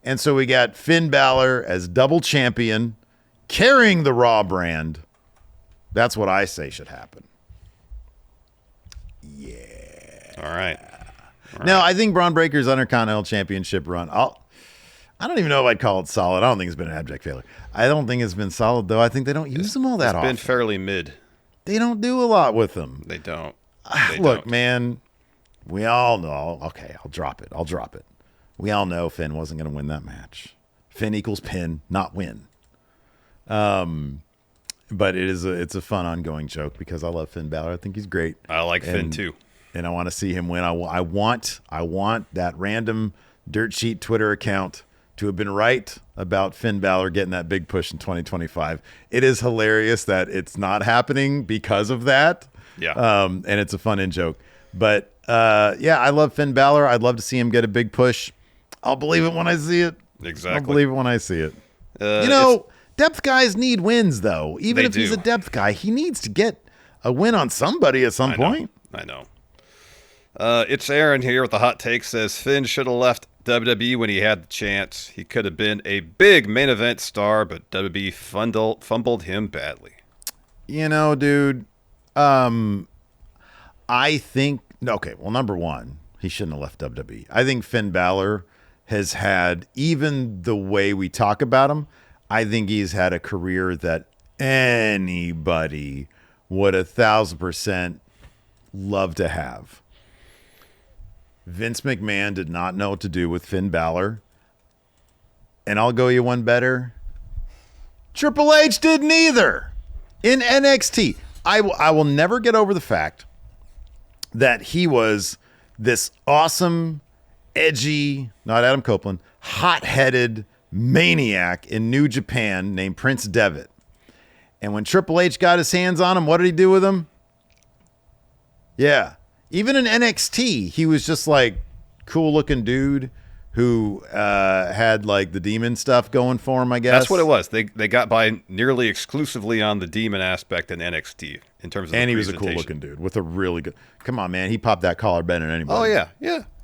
And so we got Finn Balor as double champion, carrying the Raw brand. That's what I say should happen. Yeah. All right. Now, I think Braun Breaker's Intercontinental Championship run, I don't even know if I'd call it solid. I don't think it's been an abject failure. I don't think it's been solid, though. I think they don't use them all that often. It's been fairly mid. They don't do a lot with them. They don't. Look, man, we all know. Okay, I'll drop it. We all know Finn wasn't going to win that match. Finn equals pin, not win. But it's a fun ongoing joke because I love Finn Balor. I think he's great. I like Finn too. And I want to see him win. I want that random dirt sheet Twitter account to have been right about Finn Balor getting that big push in 2025. It is hilarious that it's not happening because of that. Yeah. And it's a fun in joke. But I love Finn Balor. I'd love to see him get a big push. I'll believe it when I see it. Exactly. I'll believe it when I see it. Depth guys need wins, though. Even if he's a depth guy, he needs to get a win on somebody at some point. I know. It's Aaron here with the hot take. Says Finn should have left WWE when he had the chance. He could have been a big main event star, but WWE fumbled him badly. Dude, I think number one, he shouldn't have left WWE. I think Finn Balor has had, even the way we talk about him, I think he's had a career that anybody would 1,000% love to have. Vince McMahon did not know what to do with Finn Balor. And I'll go you one better. Triple H didn't either in NXT. I will never get over the fact that he was this awesome, edgy, not Adam Copeland, hot-headed maniac in New Japan named Prince Devitt. And when Triple H got his hands on him, what did he do with him? Yeah. Even in NXT, he was just like cool-looking dude who had like the demon stuff going for him, I guess. That's what it was. They got by nearly exclusively on the demon aspect in NXT in terms of and he was a cool-looking dude with a really good... Come on, man. He popped that collar better than anybody. Oh,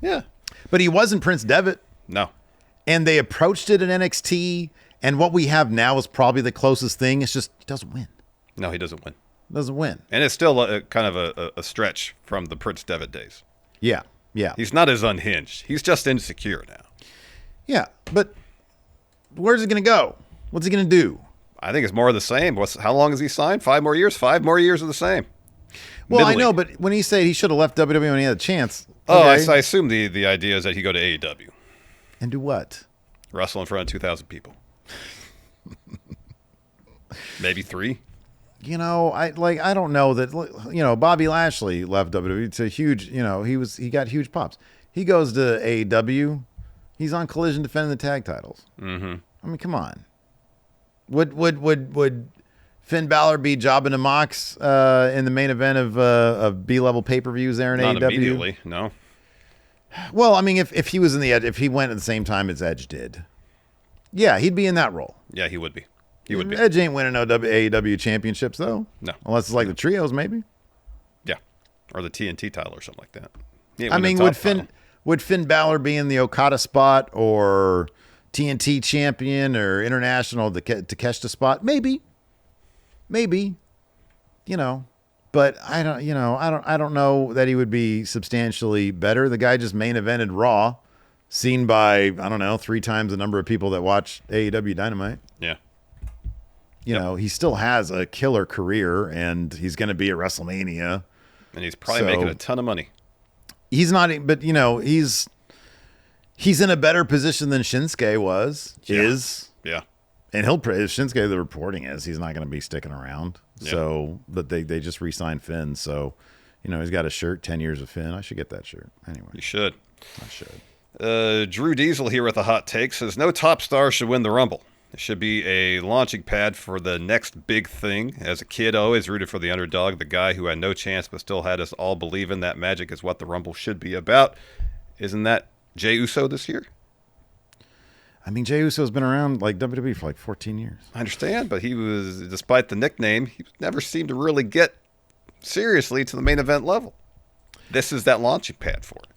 yeah. But he wasn't Prince Devitt. No. And they approached it in NXT, and what we have now is probably the closest thing. It's just he doesn't win. No, he doesn't win. Doesn't win. And it's still kind of a stretch from the Prince Devitt days. Yeah. He's not as unhinged. He's just insecure now. Yeah, but where's it going to go? What's he going to do? I think it's more of the same. How long has he signed? 5 more years? 5 more years of the same. Well, I know, but when he said he should have left WWE when he had a chance. Oh, okay. I assume the idea is that he go to AEW. And do what? Wrestle in front of 2,000 people. Maybe 3. I don't know that, Bobby Lashley left WWE. It's a huge, he got huge pops. He goes to AEW. He's on Collision defending the tag titles. Mm-hmm. I mean, come on. Would Finn Balor be jobbing to Mox in the main event of B-level pay-per-views there in AEW? Not immediately, no. Well, I mean, if he was in the Edge, if he went at the same time as Edge did, yeah, he'd be in that role. Yeah, he would be. He would be. Edge ain't winning no AEW championships, though. No. Unless it's like the trios, maybe. Yeah. Or the TNT title or something like that. I mean, would Finn Balor be in the Okada spot or TNT champion or international Takeshita spot? Maybe. But I don't know that he would be substantially better. The guy just main evented Raw, seen by, I don't know, 3 times the number of people that watch AEW Dynamite. Yeah. He still has a killer career, and he's going to be at WrestleMania. And he's probably making a ton of money. He's not, but, he's in a better position than Shinsuke is. Yeah. And Shinsuke, the reporting is he's not going to be sticking around. Yeah. So, but they just re-signed Finn. So, he's got a shirt, 10 years of Finn. I should get that shirt. Anyway. You should. I should. Drew Diesel here with a hot take says, no top star should win the Rumble. It should be a launching pad for the next big thing. As a kid, I always rooted for the underdog, the guy who had no chance but still had us all believing that magic is what the Rumble should be about. Isn't that Jey Uso this year? I mean, Jey Uso's been around like WWE for like 14 years. I understand, but he was, despite the nickname, he never seemed to really get seriously to the main event level. This is that launching pad for it.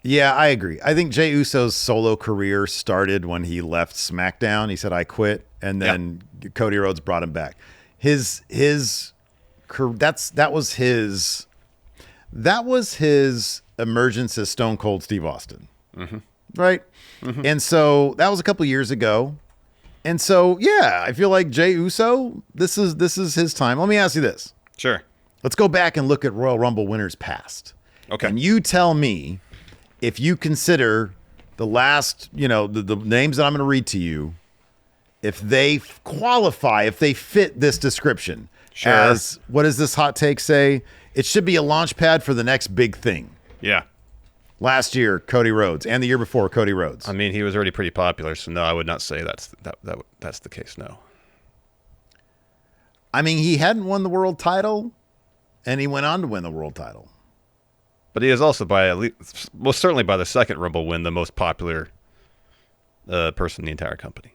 Yeah, I agree. I think Jey Uso's solo career started when he left SmackDown. He said, I quit. And then Cody Rhodes brought him back. That was his emergence as Stone Cold Steve Austin. Mm-hmm. Right? Mm-hmm. And so that was a couple years ago. And so, yeah, I feel like Jey Uso, this is his time. Let me ask you this. Sure. Let's go back and look at Royal Rumble winners past. Okay. And you tell me, if you consider the last, the names that I'm going to read to you, if they qualify, if they fit this description, sure. As, what does this hot take say? It should be a launch pad for the next big thing. Yeah. Last year, Cody Rhodes, and the year before, Cody Rhodes. I mean, he was already pretty popular, so no, I would not say that's the case, no. I mean, he hadn't won the world title, and he went on to win the world title. But he is also, most certainly by the second Rumble win, the most popular person in the entire company.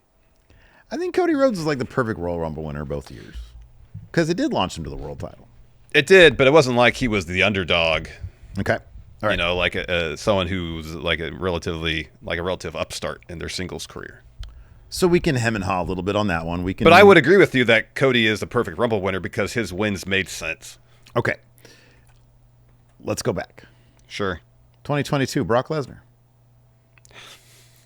I think Cody Rhodes is like the perfect Royal Rumble winner both years. Because it did launch him to the world title. It did, but it wasn't like he was the underdog. Okay. All right. Like someone who's like a relative upstart in their singles career. So we can hem and haw a little bit on that one. But I would agree with you that Cody is the perfect Rumble winner because his wins made sense. Okay. Let's go back. Sure. 2022, Brock Lesnar.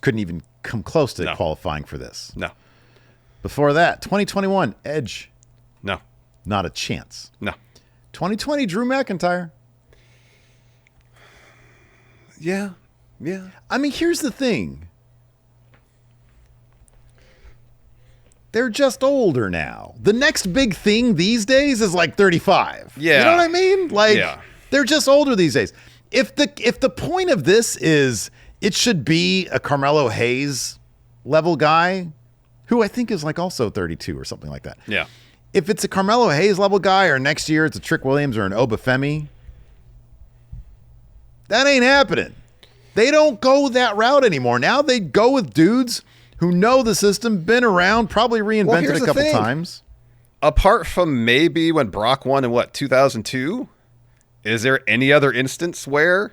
Couldn't even come close to qualifying for this. No. Before that, 2021, Edge. No. Not a chance. No. 2020, Drew McIntyre. Yeah. Yeah. I mean, here's the thing. They're just older now. The next big thing these days is like 35. Yeah. You know what I mean? They're just older these days. If the point of this is it should be a Carmelo Hayes level guy, who I think is like also 32 or something like that. Yeah. If it's a Carmelo Hayes level guy, or next year it's a Trick Williams or an Obafemi, that ain't happening. They don't go that route anymore. Now they go with dudes who know the system, been around, probably reinvented a couple times. Apart from maybe when Brock won in 2002, is there any other instance where?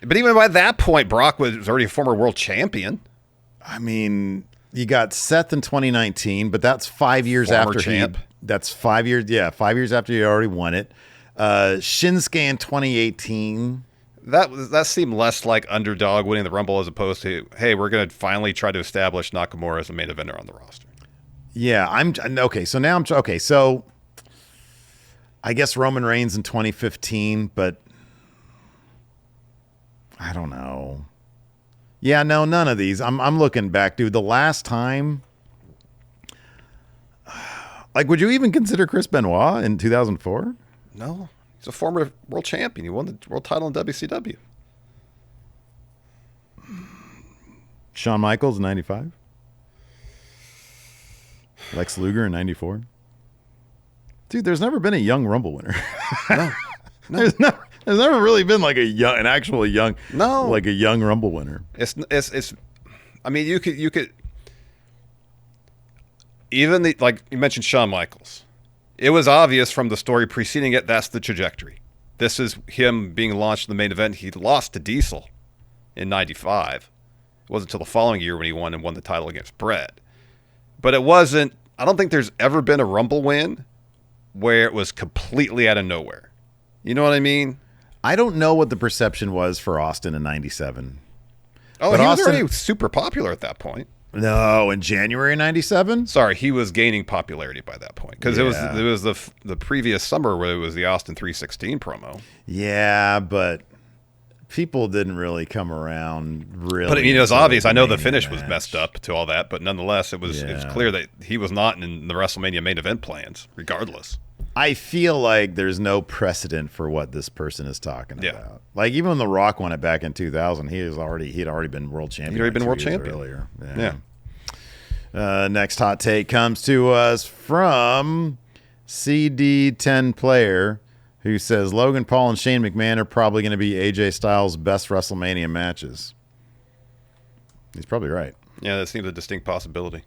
But even by that point, Brock was already a former world champion. I mean, you got Seth in 2019, but that's 5 years after that's 5 years. Yeah, 5 years after he already won it. Shinsuke in 2018. That seemed less like underdog winning the Rumble as opposed to, hey, we're going to finally try to establish Nakamura as the main eventer on the roster. Yeah, okay. So now So I guess Roman Reigns in 2015, but I don't know. Yeah, no, none of these. I'm looking back, dude. The last time, would you even consider Chris Benoit in 2004? No. He's a former world champion. He won the world title in WCW. Shawn Michaels in 95. Lex Luger in 94. Dude, there's never been a young Rumble winner. No. There's never really been like a young Rumble winner. It's I mean, you could even like you mentioned Shawn Michaels. It was obvious from the story preceding it, that's the trajectory. This is him being launched in the main event. He lost to Diesel in 95. It wasn't until the following year when he won the title against Bret. But it wasn't, I don't think there's ever been a Rumble win where it was completely out of nowhere. You know what I mean? I don't know what the perception was for Austin in 97. Oh, but he was already super popular at that point. No, in January 97? Sorry, he was gaining popularity by that point because it was the previous summer where it was the Austin 316 promo. Yeah, but people didn't really come around really. But it was obvious. I know the Mania finish was match. messed up to all that, but nonetheless, it was clear that he was not in the WrestleMania main event plans, regardless. I feel like there's no precedent for what this person is talking about. Like even when The Rock won it back in 2000, he'd already been world champion. He'd already been world 2 years champion earlier. Yeah. Next hot take comes to us from CD10 Player, who says Logan Paul and Shane McMahon are probably going to be AJ Styles' best WrestleMania matches. He's probably right. Yeah, that seems a distinct possibility.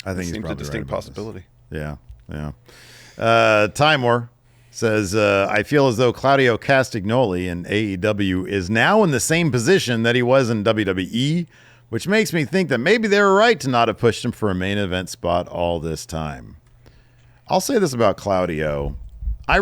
I think it he's seems probably a distinct right about possibility. this. Yeah. Timor says, I feel as though Claudio Castagnoli in AEW is now in the same position that he was in WWE, which makes me think that maybe they were right to not have pushed him for a main event spot all this time. I'll say this about Claudio. I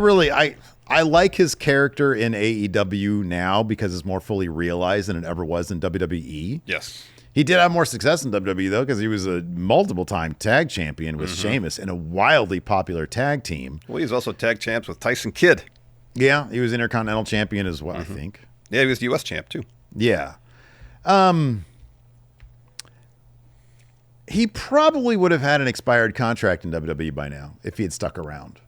like his character in AEW now because it's more fully realized than it ever was in WWE. Yes. He did have more success in WWE, though, because he was a multiple-time tag champion with Sheamus in a wildly popular tag team. Well, he's also tag champs with Tyson Kidd. Yeah, he was Intercontinental Champion as well, I think. Yeah, he was the U.S. champ, too. Yeah. He probably would have had an expired contract in WWE by now if he had stuck around.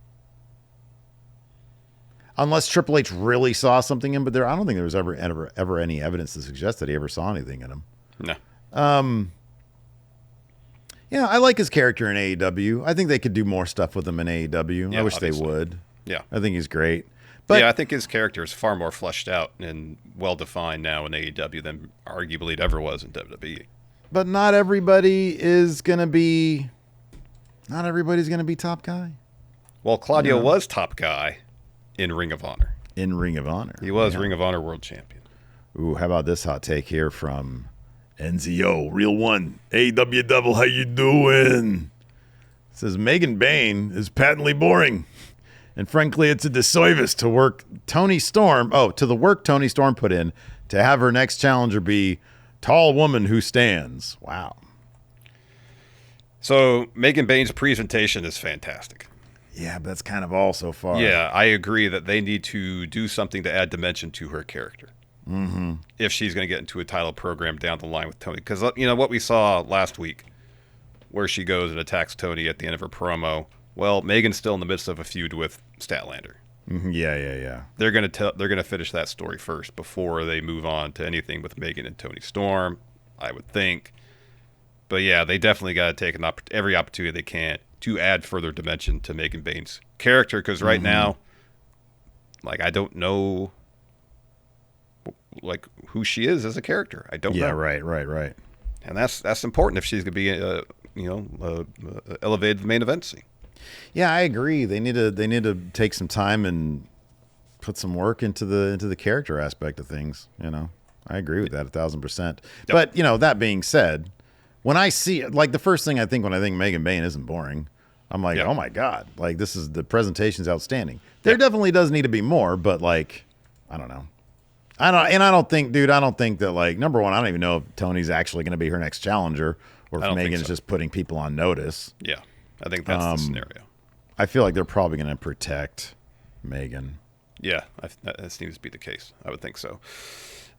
Unless Triple H really saw something in him, but I don't think there was ever any evidence to suggest that he ever saw anything in him. No. Yeah, I like his character in AEW. I think they could do more stuff with him in AEW. Yeah, I wish obviously. they would. Yeah. I think he's great. But yeah, I think his character is far more fleshed out and well-defined now in AEW than arguably it ever was in WWE. But not everybody's going to be top guy. Well, Claudio was top guy in Ring of Honor. In Ring of Honor. He was Ring of Honor world champion. Ooh, how about this hot take here from NZO, Real One, AW Double, how you doing? Says Megan Bayne is patently boring. And frankly, it's a disservice to the work Tony Storm put in to have her next challenger be tall woman who stands. Wow. So Megan Bayne's presentation is fantastic. Yeah, but that's kind of all so far. Yeah, I agree that they need to do something to add dimension to her character. Mm-hmm. If she's going to get into a title program down the line with Tony. Because, what we saw last week, where she goes and attacks Tony at the end of her promo, well, Megan's still in the midst of a feud with Statlander. Mm-hmm. Yeah. They're going to finish that story first before they move on to anything with Megan and Tony Storm, I would think. But yeah, they definitely got to take every opportunity they can to add further dimension to Megan Bayne's character. Because right now, I don't know who she is as a character. I don't know. Yeah, right. And that's important if she's going to be elevated to the main event scene. Yeah, I agree. They need to take some time and put some work into the character aspect of things. I agree with that 1,000%. Yep. But that being said, when I see the first thing I think when I think Megan Bayne isn't boring, I'm like, oh my god, the presentation's outstanding. There definitely does need to be more, but I don't know. I don't think that number one, I don't even know if Tony's actually going to be her next challenger, or if Megan's just putting people on notice. Yeah, I think that's the scenario. I feel like they're probably going to protect Megan. Yeah, that seems to be the case. I would think so.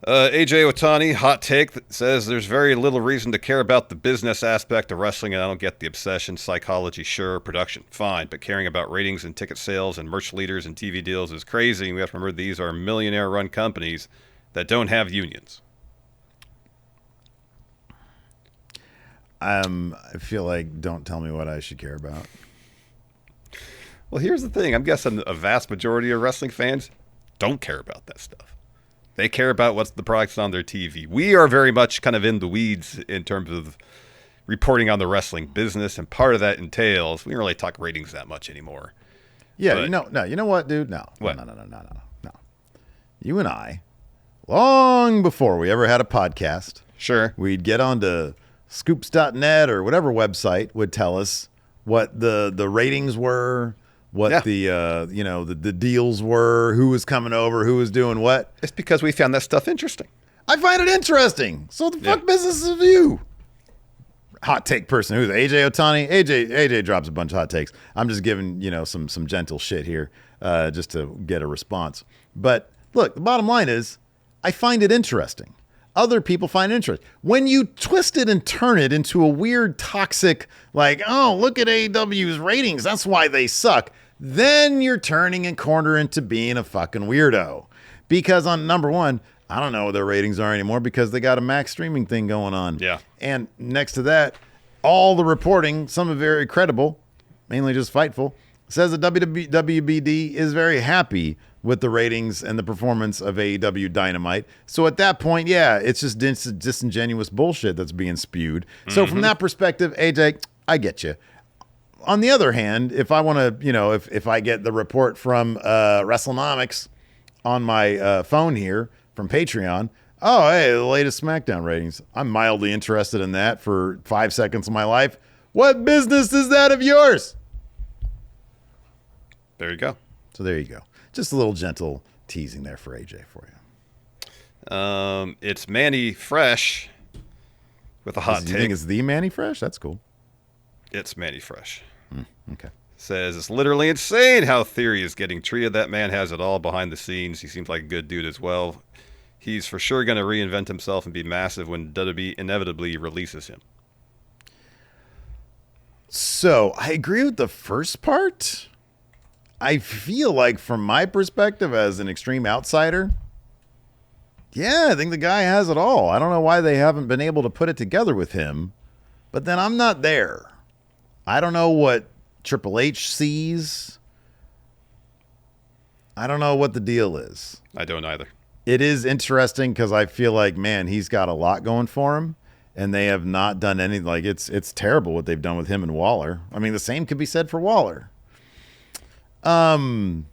AJ Otani, hot take, that says there's very little reason to care about the business aspect of wrestling, and I don't get the obsession. Psychology, sure. Production, fine. But caring about ratings and ticket sales and merch leaders and TV deals is crazy. And we have to remember these are millionaire-run companies that don't have unions. I feel like don't tell me what I should care about. Well, here's the thing. I'm guessing a vast majority of wrestling fans don't care about that stuff. They care about what's the products on their TV. We are very much kind of in the weeds in terms of reporting on the wrestling business, and part of that entails we don't really talk ratings that much anymore. Yeah, you know what, dude? No. What? No. You and I, long before we ever had a podcast, sure, we'd get onto scoops.net or whatever website would tell us what the ratings were, what the deals were, who was coming over, who was doing what. It's because we found that stuff interesting. I find it interesting. So the fuck business of you. Hot take person. Who's AJ Otani? AJ drops a bunch of hot takes. I'm just giving, some gentle shit here just to get a response. But look, the bottom line is I find it interesting. Other people find it interesting. When you twist it and turn it into a weird, toxic, like, oh, look at AEW's ratings, that's why they suck, then you're turning a corner into being a fucking weirdo. Because on number one, I don't know what their ratings are anymore because they got a max streaming thing going on. Yeah. And next to that, all the reporting, some are very credible, mainly just Fightful, says that WWBD is very happy with the ratings and the performance of AEW Dynamite. So at that point, yeah, it's just disingenuous bullshit that's being spewed. So from that perspective, AJ, I get you. On the other hand, if I want to, if I get the report from WrestleNomics on my phone here from Patreon, oh, hey, the latest SmackDown ratings, I'm mildly interested in that for 5 seconds of my life. What business is that of yours? There you go. So there you go. Just a little gentle teasing there for AJ for you. It's Manny Fresh with a hot take. You think it's the Manny Fresh? That's cool. It's Manny Fresh. Okay. Says it's literally insane how Theory is getting treated. That man has it all behind the scenes. He seems like a good dude as well. He's for sure going to reinvent himself and be massive when WWE inevitably releases him. So I agree with the first part. I feel like from my perspective as an extreme outsider, yeah, I think the guy has it all. I don't know why they haven't been able to put it together with him, but then I'm not there. I don't know what Triple H sees. I don't know what the deal is. I don't either. It is interesting because I feel like, man, he's got a lot going for him, and they have not done anything. Like, it's terrible what they've done with him and Waller. I mean, the same could be said for Waller. That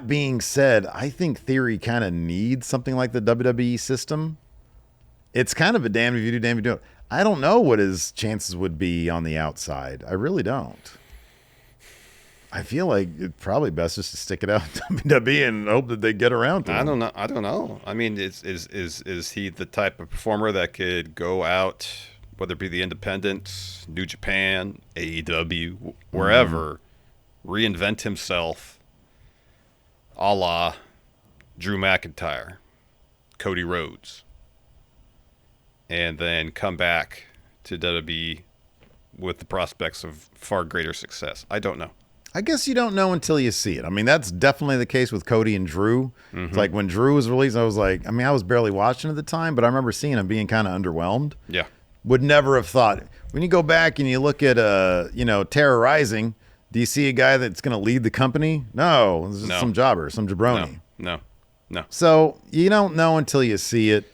being said, I think Theory kind of needs something like the WWE system. It's kind of a damn if you do, damn if you don't. I don't know what his chances would be on the outside. I really don't. I feel like it's probably best just to stick it out to WWE and hope that they get around to him. I don't know. I mean, is he the type of performer that could go out, whether it be the Independents, New Japan, AEW, wherever, reinvent himself, a la Drew McIntyre, Cody Rhodes, and then come back to WWE with the prospects of far greater success? I don't know. I guess you don't know until you see it. I mean, that's definitely the case with Cody and Drew. It's like when Drew was released, I was like, I mean, I was barely watching at the time, but I remember seeing him being kind of underwhelmed. Yeah. Would never have thought. When you go back and you look at, Terror Rising, do you see a guy that's going to lead the company? No, this is some jobber, some jabroni. No. So you don't know until you see it.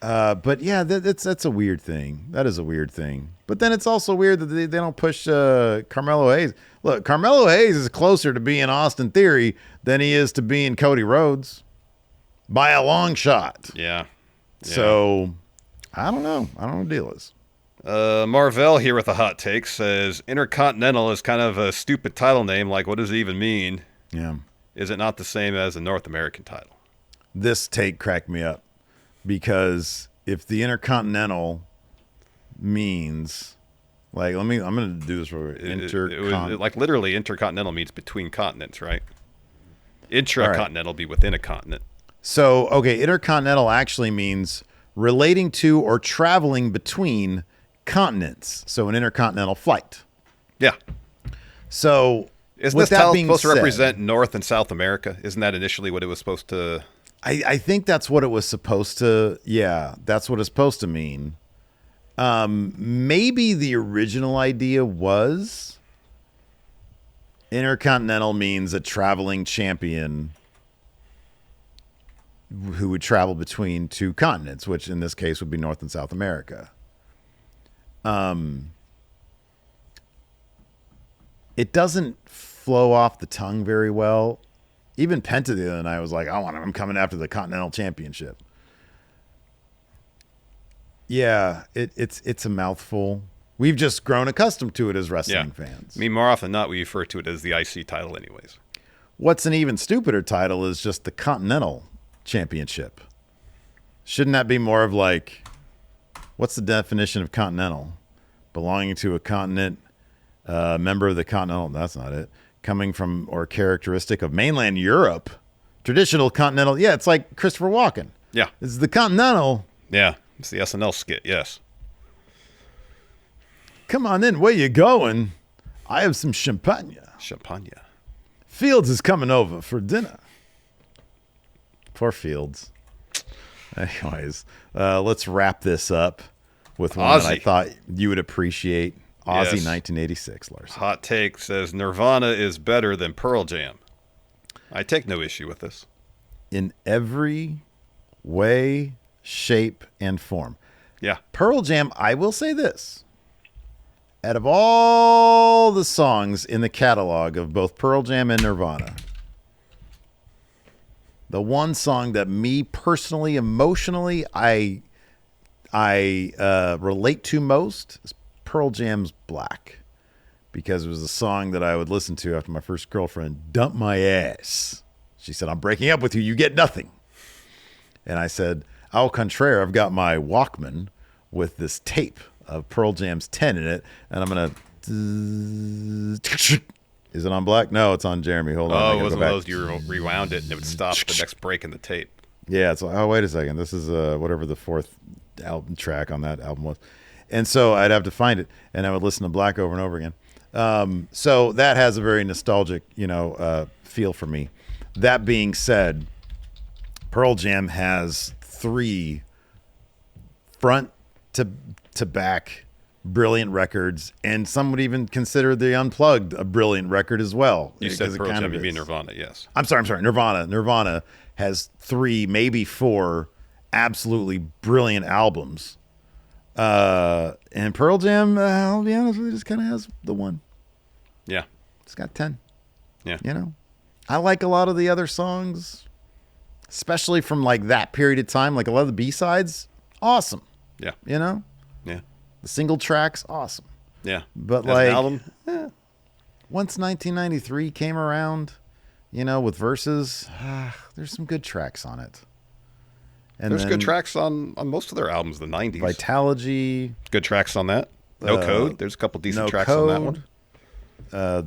But yeah, that's a weird thing. That is a weird thing. But then it's also weird that they don't push Carmelo Hayes. Look, Carmelo Hayes is closer to being Austin Theory than he is to being Cody Rhodes by a long shot. Yeah. So I don't know. I don't know what the deal is. Marvell here with a hot take says Intercontinental is kind of a stupid title name. Like, what does it even mean? Yeah. Is it not the same as a North American title? This take cracked me up because if the Intercontinental means, like, I'm going to do this for like literally Intercontinental means between continents, right? Intracontinental be within a continent. So, okay, Intercontinental actually means relating to or traveling between continents. So an intercontinental flight. Yeah. So isn't this title supposed to represent North and South America? Isn't that initially what it was supposed to? I think that's what it was supposed to. Yeah, that's what it's supposed to mean. Maybe the original idea was Intercontinental means a traveling champion who would travel between two continents, which in this case would be North and South America. It doesn't flow off the tongue very well. Even Penta the other night was like, I'm coming after the Continental Championship. Yeah, it's a mouthful. We've just grown accustomed to it as wrestling fans. I mean, more often than not, we refer to it as the IC title anyways. What's an even stupider title is just the Continental Championship. Shouldn't that be more of like, what's the definition of continental? Belonging to a continent, member of the continental, that's not it. Coming from or characteristic of mainland Europe, Traditional Continental. Yeah, it's like Christopher Walken. Yeah. This is the Continental. Yeah. It's the SNL skit, yes. Come on in. Where you going? I have some champagne. Champagne. Fields is coming over for dinner. Poor Fields. Anyways, let's wrap this up with one that I Ozzy. thought you would appreciate. Ozzy, Yes. 1986, Larson. Hot take says Nirvana is better than Pearl Jam. I take no issue with this. In every way, shape, and form. Yeah. Pearl Jam, I will say this. Out of all the songs in the catalog of both Pearl Jam and Nirvana, the one song that me personally, emotionally, I relate to most is Pearl Jam's Black. Because it was a song that I would listen to after my first girlfriend dumped my ass. She said, I'm breaking up with you. You get nothing. And I said, au contraire, I've got my Walkman with this tape of Pearl Jam's 10 in it. And I'm going to... Is it on Black? No, it's on Jeremy. Hold on. I Oh, it gotta was go one of back. those you rewound it and it would stop the next break in the tape. Yeah, it's like, oh, wait a second. This is whatever the fourth album track on that album was. And so I'd have to find it, and I would listen to Black over and over again. So that has a very nostalgic, feel for me. That being said, Pearl Jam has 3 front to back brilliant records, and some would even consider the Unplugged a brilliant record as well. You said because it Pearl kind Jam, of you mean is. Nirvana, yes. I'm sorry. Nirvana has 3, maybe 4 absolutely brilliant albums. And Pearl Jam, I'll be honest with you, just kind of has the one. Yeah. It's got 10. Yeah. I like a lot of the other songs, especially from like that period of time. Like a lot of the B-sides, awesome. Yeah. Yeah. The single tracks, awesome. Yeah. But As an like, album, once 1993 came around, with verses, there's some good tracks on it. And there's then good tracks on most of their albums, the 90s. Vitalogy, Good tracks on that. No Code. There's a couple decent No tracks Code, on that one.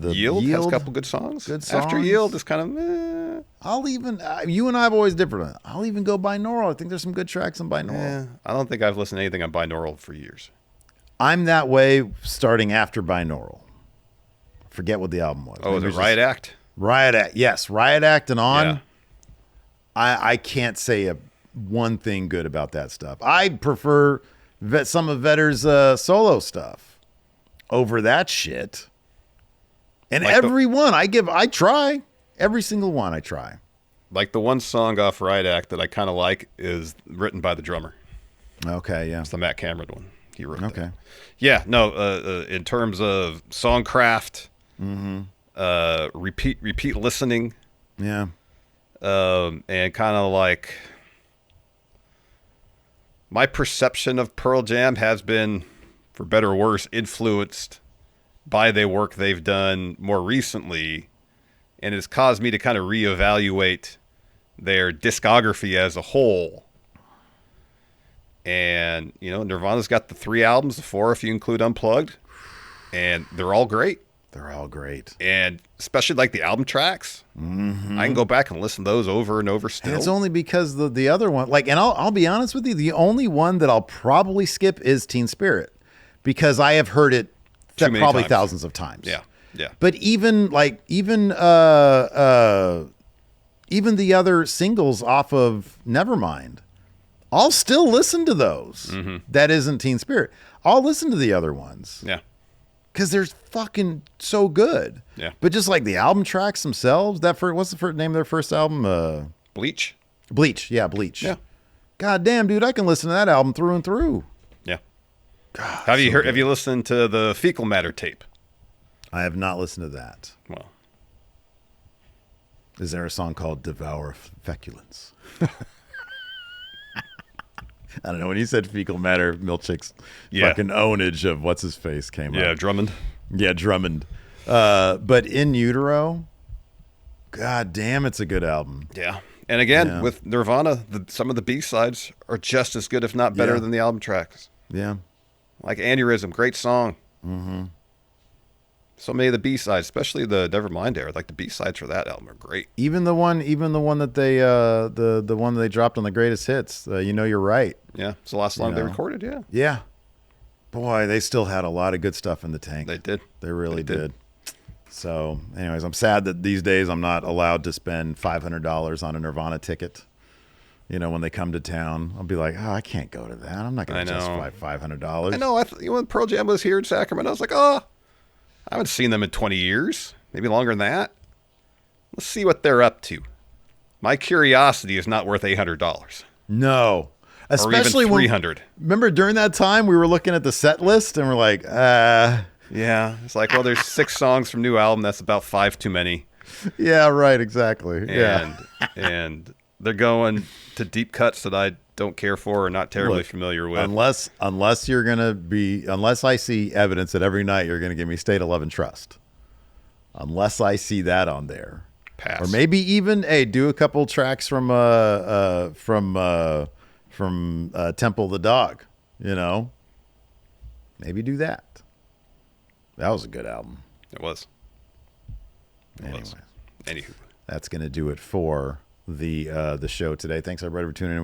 the Yield has a couple good songs. Good After songs. Yield is kind of I'll even, you and I have always different on it. I'll even go binaural. I think there's some good tracks on binaural. I don't think I've listened to anything on binaural for years. I'm that way starting after binaural. Forget what the album was. Oh, is Maybe it it's Riot just- Act? Riot Act. Yes, Riot Act and on. Yeah. I can't say one thing good about that stuff. I prefer some of Vedder's solo stuff over that shit. And Like every one I try. Every single one I try. Like the one song off Riot Act that I kind of like is written by the drummer. Okay, yeah. It's the Matt Cameron one. He wrote that. Okay. Yeah, no, in terms of songcraft, repeat listening, Yeah. and kind of like my perception of Pearl Jam has been, for better or worse, influenced by the work they've done more recently, and it's caused me to kind of reevaluate their discography as a whole. And, Nirvana's got the 3 albums, the 4 if you include Unplugged, and they're all great. They're all great. And especially like the album tracks, I can go back and listen to those over and over still. And it's only because the other one, and I'll be honest with you, the only one that I'll probably skip is Teen Spirit, because I have heard it Too many probably times. thousands of times. Yeah. But even the other singles off of Nevermind, I'll still listen to those. That isn't Teen Spirit. I'll listen to the other ones. Yeah. Because they're fucking so good. Yeah. But just like the album tracks themselves, what's the first name of their first album? Bleach. Bleach. Yeah, Bleach. Yeah. God damn, dude, I can listen to that album through and through. Yeah. Have you listened to the Fecal Matter tape? I have not listened to that. Well, Is there a song called Devour Feculence? I don't know. When you said fecal matter, Milchick's fucking ownage of what's his face came yeah, up. Drummond. Yeah, Drummond. But In Utero, god damn, it's a good album. Yeah. And again, Yeah. with Nirvana, some of the B-sides are just as good, if not better, Yeah. than the album tracks. Yeah. Like Aneurysm, great song. So many of the B-sides, especially the Nevermind era, like the B-sides for that album are great. Even the one that they the one that they dropped on the greatest hits. You know, you're right. Yeah, it's the last song they recorded. Yeah, Yeah. Boy, they still had a lot of good stuff in the tank. they did. They really did. So, anyways, I'm sad that these days I'm not allowed to spend $500 on a Nirvana ticket. You know, when they come to town, I'll be like, oh, I can't go to that. I'm not going to justify $500. I know. When Pearl Jam was here in Sacramento, I was like, oh, I haven't seen them in 20 years, maybe longer than that. Let's see what they're up to. My curiosity is not worth $800. No. Especially or even $300. Remember during that time we were looking at the set list and we're like, yeah. It's like, well, there's 6 songs from new album. That's about 5 too many. Yeah, right. Exactly. And they're going to deep cuts that I don't care for or not terribly familiar with. Unless I see evidence that every night you're going to give me State of Love and Trust. Unless I see that on there. Pass. Or maybe even do a couple tracks from Temple of the Dog, you know. Maybe do that. That was a good album. It was. Anyway. Anywho. That's going to do it for the show today. Thanks everybody for tuning in.